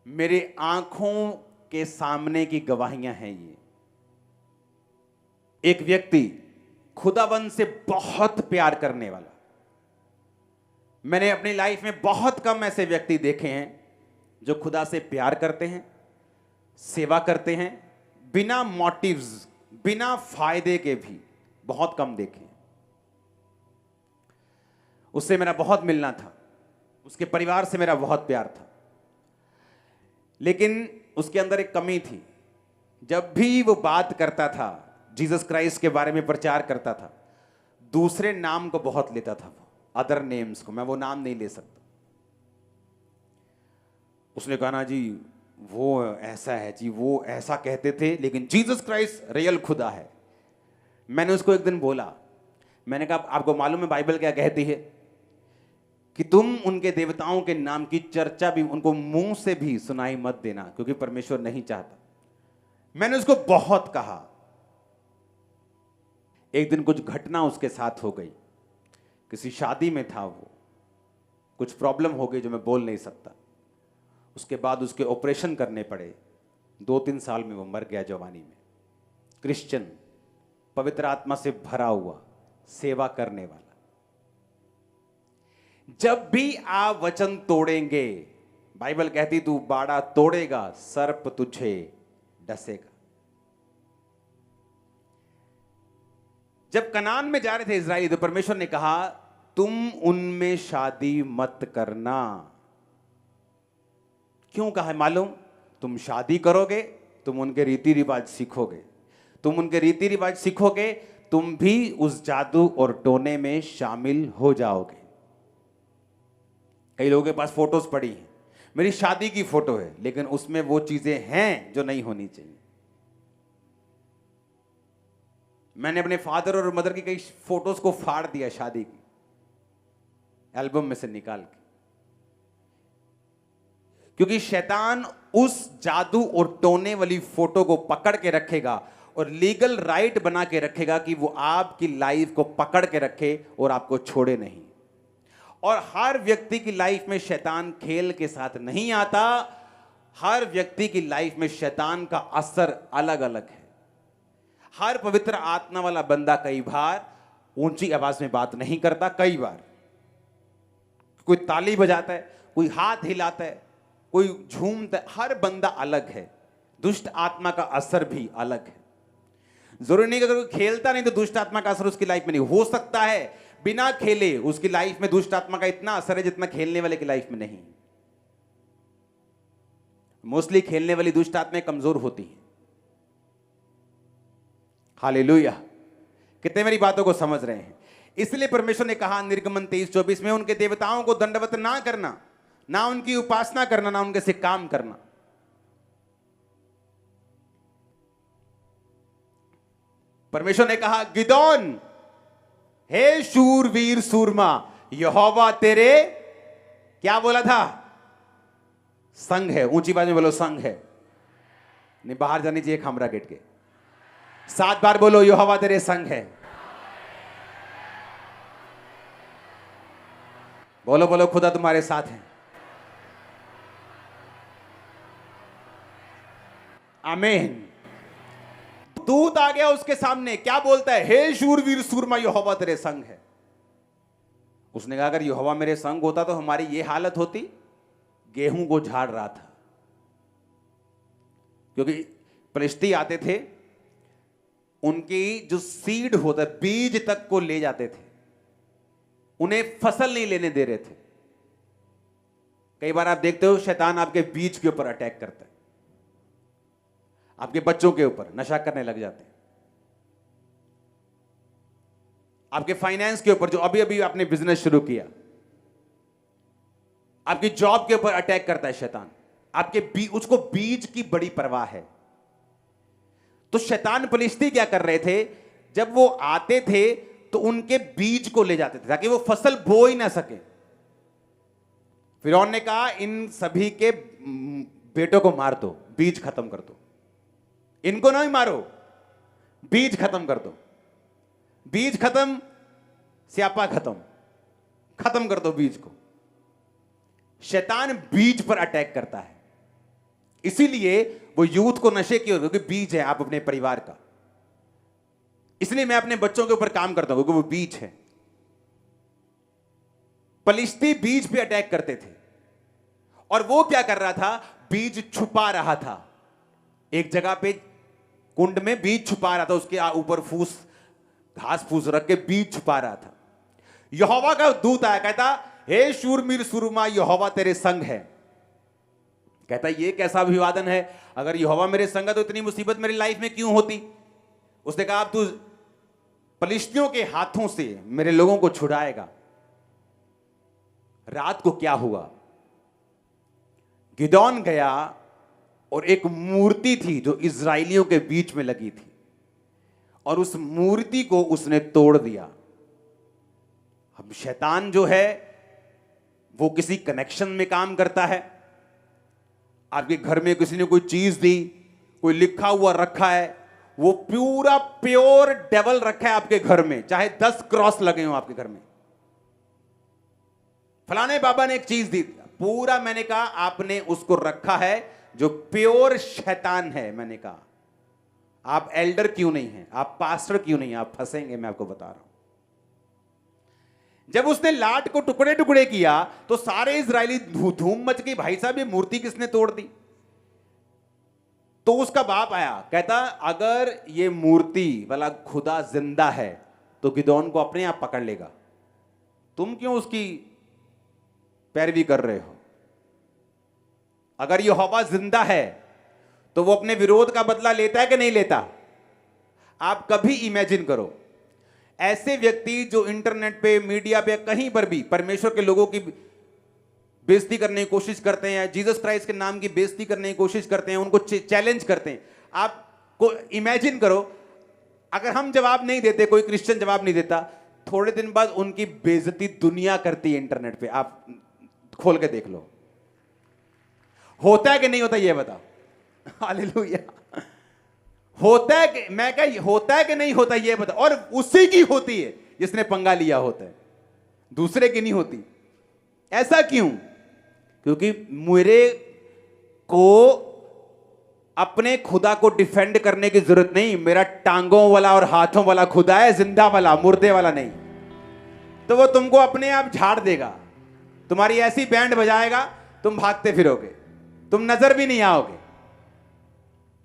मेरे आंखों के सामने की गवाहियां हैं ये। एक व्यक्ति खुदावंद से बहुत प्यार करने वाला, मैंने अपनी लाइफ में बहुत कम ऐसे व्यक्ति देखे हैं जो खुदा से प्यार करते हैं, सेवा करते हैं, बिना मोटिव्स, बिना फायदे के भी बहुत कम देखे। उससे मेरा बहुत मिलना था, उसके परिवार से मेरा बहुत प्यार था, लेकिन उसके अंदर एक कमी थी। जब भी वो बात करता था, जीसस क्राइस्ट के बारे में प्रचार करता था, दूसरे नाम को बहुत लेता था, वो अदर नेम्स को। मैं वो नाम नहीं ले सकता। उसने कहा ना जी वो ऐसा है जी, वो ऐसा कहते थे, लेकिन जीसस क्राइस्ट रियल खुदा है। मैंने उसको एक दिन बोला, मैंने कहा आपको मालूम है बाइबल क्या कहती है कि तुम उनके देवताओं के नाम की चर्चा भी उनको मुंह से भी सुनाई मत देना, क्योंकि परमेश्वर नहीं चाहता। मैंने उसको बहुत कहा। एक दिन कुछ घटना उसके साथ हो गई, किसी शादी में था वो, कुछ प्रॉब्लम हो गई जो मैं बोल नहीं सकता। उसके बाद उसके ऑपरेशन करने पड़े, 2-3 साल में वो मर गया जवानी में। क्रिश्चियन, पवित्र आत्मा से भरा हुआ, सेवा करने वाला। जब भी आप वचन तोड़ेंगे, बाइबल कहती तू बाड़ा तोड़ेगा सर्प तुझे डसेगा। जब कनान में जा रहे थे इजराइली, तो परमेश्वर ने कहा तुम उनमें शादी मत करना। क्यों कहा मालूम? तुम शादी करोगे, तुम उनके रीति रिवाज सीखोगे, तुम उनके रीति रिवाज सीखोगे, तुम भी उस जादू और टोने में शामिल हो जाओगे। कई लोगों के पास फोटोज पड़ी हैं, मेरी शादी की फोटो है, लेकिन उसमें वो चीजें हैं जो नहीं होनी चाहिए। मैंने अपने फादर और मदर की कई फोटोज को फाड़ दिया शादी की, एल्बम में से निकाल के, क्योंकि शैतान उस जादू और टोने वाली फोटो को पकड़ के रखेगा और लीगल राइट बना के रखेगा कि वो आपकी लाइफ को पकड़ के रखे और आपको छोड़े नहीं। और हर व्यक्ति की लाइफ में शैतान खेल के साथ नहीं आता, हर व्यक्ति की लाइफ में शैतान का असर अलग अलग है। हर पवित्र आत्मा वाला बंदा कई बार ऊंची आवाज में बात नहीं करता, कई बार कोई ताली बजाता है, कोई हाथ हिलाता है, कोई झूमता है, हर बंदा अलग है। दुष्ट आत्मा का असर भी अलग है। जरूरी नहीं कि अगर कोई खेलता नहीं तो दुष्ट आत्मा का असर उसकी लाइफ में नहीं हो सकता है, बिना खेले उसकी लाइफ में दुष्ट आत्मा का इतना असर है जितना खेलने वाले की लाइफ में नहीं। मोस्टली खेलने वाली दुष्ट आत्माएं कमजोर होती हैं। हालेलुया, कितने मेरी बातों को समझ रहे हैं? इसलिए परमेश्वर ने कहा निर्गमन 23:24 में, उनके देवताओं को दंडवत ना करना, ना उनकी उपासना करना, ना उनके से काम करना। परमेश्वर ने कहा गिदोन, हे शूरवीर सूरमा, यहोवा तेरे क्या बोला था? संग है। ऊंची आवाज में बोलो संग है। नहीं, बाहर जानी चाहिए खामरा गेट के। 7 बार बोलो यहोवा तेरे संग है। बोलो बोलो खुदा तुम्हारे साथ है। आमीन। दूत आ गया उसके सामने, क्या बोलता है? हे शूरवीर सूरमा, यहोवा तेरे संग है। उसने कहा अगर यहोवा मेरे संग होता तो हमारी ये हालत होती? गेहूं को झाड़ रहा था, क्योंकि फलिश्ती आते थे, उनकी जो सीड होता है, बीज तक को ले जाते थे, उन्हें फसल नहीं लेने दे रहे थे। कई बार आप देखते हो शैतान आपके बीज के ऊपर अटैक करता है, आपके बच्चों के ऊपर नशा करने लग जाते हैं, आपके फाइनेंस के ऊपर, जो अभी अभी आपने बिजनेस शुरू किया, आपकी जॉब के ऊपर अटैक करता है शैतान। आपके उसको बीज की बड़ी परवाह है। तो शैतान फलिश्ती क्या कर रहे थे? जब वो आते थे तो उनके बीज को ले जाते थे ताकि वो फसल बो ही ना सके। फिरौन ने कहा इन सभी के बेटों को मार दो, बीज खत्म कर दो। इनको नहीं मारो, बीज खत्म कर दो। बीज खत्म, स्यापा खत्म, खत्म कर दो बीज को। शैतान बीज पर अटैक करता है, इसीलिए वो यूथ को नशे की, क्योंकि बीज है आप अपने परिवार का। इसलिए मैं अपने बच्चों के ऊपर काम करता हूं, क्योंकि वो बीज है। फलिश्ती बीज पे अटैक करते थे, और वो क्या कर रहा था? बीज छुपा रहा था। एक जगह पे कुंड में बीज छुपा रहा था, उसके ऊपर फूस, घास फूस रख के बीज छुपा रहा था। यहोवा का दूत आया, कहता हे शूरवीर सूरमा, यहोवा तेरे संग है। कहता ये कैसा अभिवादन है? अगर यहोवा मेरे संग है तो इतनी मुसीबत मेरी लाइफ में क्यों होती? उसने कहा अब तू फलिश्तियों के हाथों से मेरे लोगों को छुड़ाएगा। रात को क्या हुआ? गिदोन गया और एक मूर्ति थी जो इजराइलियों के बीच में लगी थी, और उस मूर्ति को उसने तोड़ दिया। अब शैतान जो है वो किसी कनेक्शन में काम करता है। आपके घर में किसी ने कोई चीज दी, कोई लिखा हुआ रखा है, वो पूरा प्योर डेवल रखा है आपके घर में, चाहे 10 क्रॉस लगे हो आपके घर में। फलाने बाबा ने एक चीज दी, पूरा, मैंने कहा आपने उसको रखा है जो प्योर शैतान है। मैंने कहा आप एल्डर क्यों नहीं हैं, आप पास्टर क्यों नहीं हैं, आप फंसेंगे, मैं आपको बता रहा हूं। जब उसने लाट को टुकड़े टुकड़े किया तो सारे इजरायली धूम मच गई, भाई साहब ये मूर्ति किसने तोड़ दी? तो उसका बाप आया, कहता अगर ये मूर्ति वाला खुदा जिंदा है तो गिदोन को अपने आप पकड़ लेगा, तुम क्यों उसकी पैरवी कर रहे हो? अगर यहोवा जिंदा है तो वो अपने विरोध का बदला लेता है कि नहीं लेता? आप कभी इमेजिन करो, ऐसे व्यक्ति जो इंटरनेट पे, मीडिया पे, कहीं पर भी परमेश्वर के लोगों की बेइज्जती करने की कोशिश करते हैं, जीसस क्राइस्ट के नाम की बेइज्जती करने की कोशिश करते हैं, उनको चैलेंज करते हैं। आपको इमेजिन करो, अगर हम जवाब नहीं देते, कोई क्रिश्चियन जवाब नहीं देता, थोड़े दिन बाद उनकी बेइज्जती दुनिया करती है इंटरनेट पे। आप खोल के देख लो, होता है कि नहीं होता ये बताओ। हालेलुया। होता है कि, मैं क्या, होता है कि नहीं होता ये बता। और उसी की होती है जिसने पंगा लिया होता है, दूसरे की नहीं होती। ऐसा क्यों? क्योंकि मेरे को अपने खुदा को डिफेंड करने की जरूरत नहीं। मेरा टांगों वाला और हाथों वाला खुदा है, जिंदा वाला, मुर्दे वाला नहीं। तो वो तुमको अपने आप झाड़ देगा, तुम्हारी ऐसी बैंड बजाएगा, तुम भागते फिरोगे, तुम नजर भी नहीं आओगे,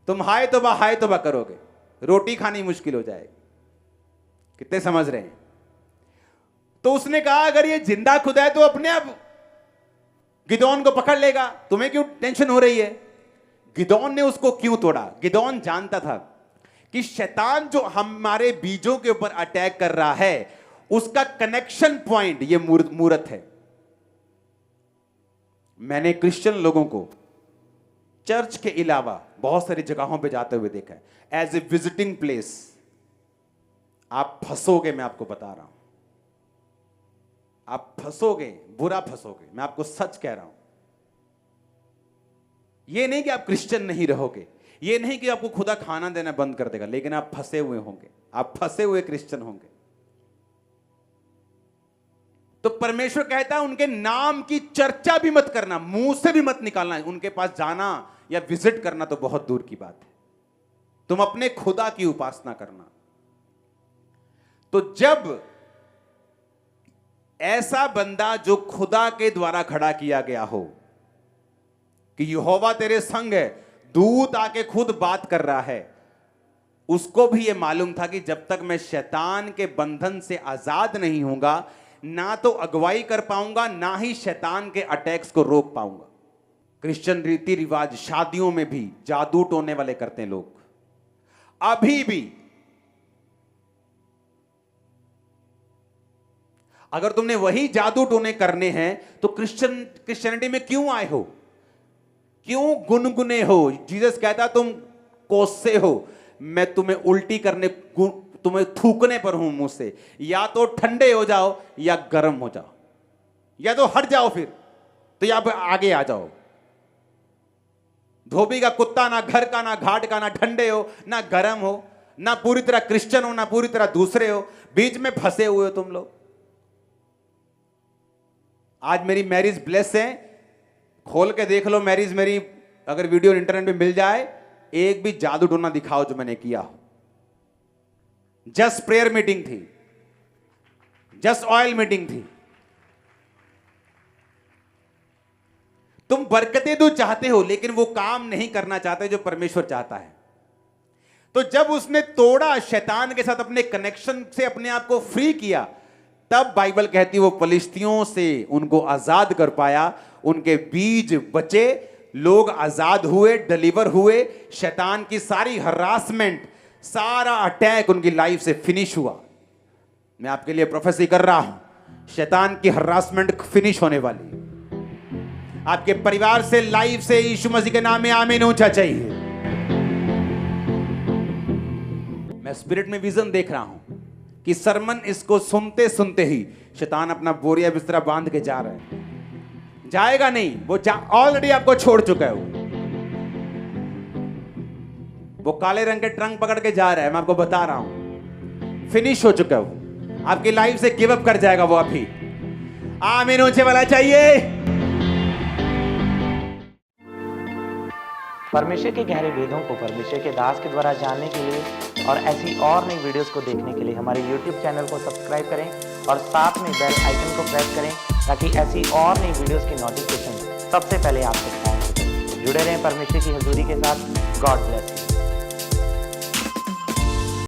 तुम हाय तौबा करोगे, रोटी खानी मुश्किल हो जाएगी। कितने समझ रहे हैं? तो उसने कहा अगर ये जिंदा खुदा है तो अपने आप गिदोन को पकड़ लेगा, तुम्हें क्यों टेंशन हो रही है? गिदोन ने उसको क्यों तोड़ा? गिदोन जानता था कि शैतान जो हमारे बीजों के ऊपर अटैक कर रहा है, उसका कनेक्शन पॉइंट ये मूरत है। मैंने क्रिश्चियन लोगों को चर्च के अलावा बहुत सारी जगहों पे जाते हुए देखा है, एज ए विजिटिंग प्लेस। आप फंसोगे, मैं आपको बता रहा हूं, आप फंसोगे, बुरा फंसोगे, मैं आपको सच कह रहा हूं। यह नहीं कि आप क्रिश्चियन नहीं रहोगे, यह नहीं कि आपको खुदा खाना देना बंद कर देगा, लेकिन आप फंसे हुए होंगे, आप फंसे हुए क्रिश्चियन होंगे। तो परमेश्वर कहता है उनके नाम की चर्चा भी मत करना, मुंह से भी मत निकालना। उनके पास जाना या विजिट करना तो बहुत दूर की बात है, तुम अपने खुदा की उपासना करना। तो जब ऐसा बंदा जो खुदा के द्वारा खड़ा किया गया हो कि यहोवा तेरे संग है, दूत आके खुद बात कर रहा है, उसको भी यह मालूम था कि जब तक मैं शैतान के बंधन से आजाद नहीं होऊंगा, ना तो अगुवाई कर पाऊंगा, ना ही शैतान के अटैक्स को रोक पाऊंगा। क्रिश्चियन रीति रिवाज, शादियों में भी जादू टोने वाले करते हैं लोग अभी भी। अगर तुमने वही जादू टोने करने हैं तो क्रिश्चियनिटी में क्यों आए हो? क्यों गुनगुने हो? जीसस कहता तुम कोसे हो, मैं तुम्हें उल्टी करने, तुम्हें थूकने पर हूं मुंह से। या तो ठंडे हो जाओ या गर्म हो जाओ, या तो हट जाओ फिर, तो या आगे आ जाओ। धोबी का कुत्ता, ना घर का, ना घाट का, ना ठंडे हो ना गर्म हो, ना पूरी तरह क्रिश्चियन हो ना पूरी तरह दूसरे हो, बीच में फंसे हुए हो तुम लोग। आज मेरी मैरिज ब्लेस है, खोल के देख लो मैरिज मेरी, अगर वीडियो इंटरनेट पे मिल जाए, एक भी जादू टोना दिखाओ जो मैंने किया हो। जस्ट प्रेयर मीटिंग थी, जस्ट ऑयल मीटिंग थी। तुम बरकतें तो चाहते हो, लेकिन वो काम नहीं करना चाहते जो परमेश्वर चाहता है। तो जब उसने तोड़ा, शैतान के साथ अपने कनेक्शन से अपने आप को फ्री किया, तब बाइबल कहती है वो फलिश्तियों से उनको आजाद कर पाया, उनके बीज बचे, लोग आजाद हुए, डिलीवर हुए, शैतान की सारी हरासमेंट, सारा अटैक उनकी लाइफ से फिनिश हुआ। मैं आपके लिए प्रोफेसी कर रहा हूं, शैतान की हरासमेंट फिनिश होने वाली। आपके परिवार से, लाइफ से यीशु मसीह के नाम में आमीन ऊंचा चाहिए। मैं स्पिरिट में विजन देख रहा हूं कि सरमन इसको सुनते सुनते ही शैतान अपना बोरिया बिस्तरा बांध के जा रहा है। जाएगा नहीं, वो ऑलरेडी आपको छोड़ चुका है। वो काले रंग के ट्रंक पकड़ के जा रहा है, मैं आपको बता रहा हूं, फिनिश हो चुका है वो, आपकी लाइफ से गिव अप कर जाएगा वो अभी। आमीन ऊंचे वाला चाहिए। परमेश्वर के गहरे वेदों को परमेश्वर के दास के द्वारा जानने के लिए और ऐसी और नई वीडियोस को देखने के लिए हमारे YouTube चैनल को सब्सक्राइब करें और साथ में बेल आइकन को प्रेस करें, ताकि ऐसी और नई वीडियोस की नोटिफिकेशन सबसे पहले आप तक पहुंच सके। जुड़े रहें परमेश्वर की हजूरी के साथ। God bless you.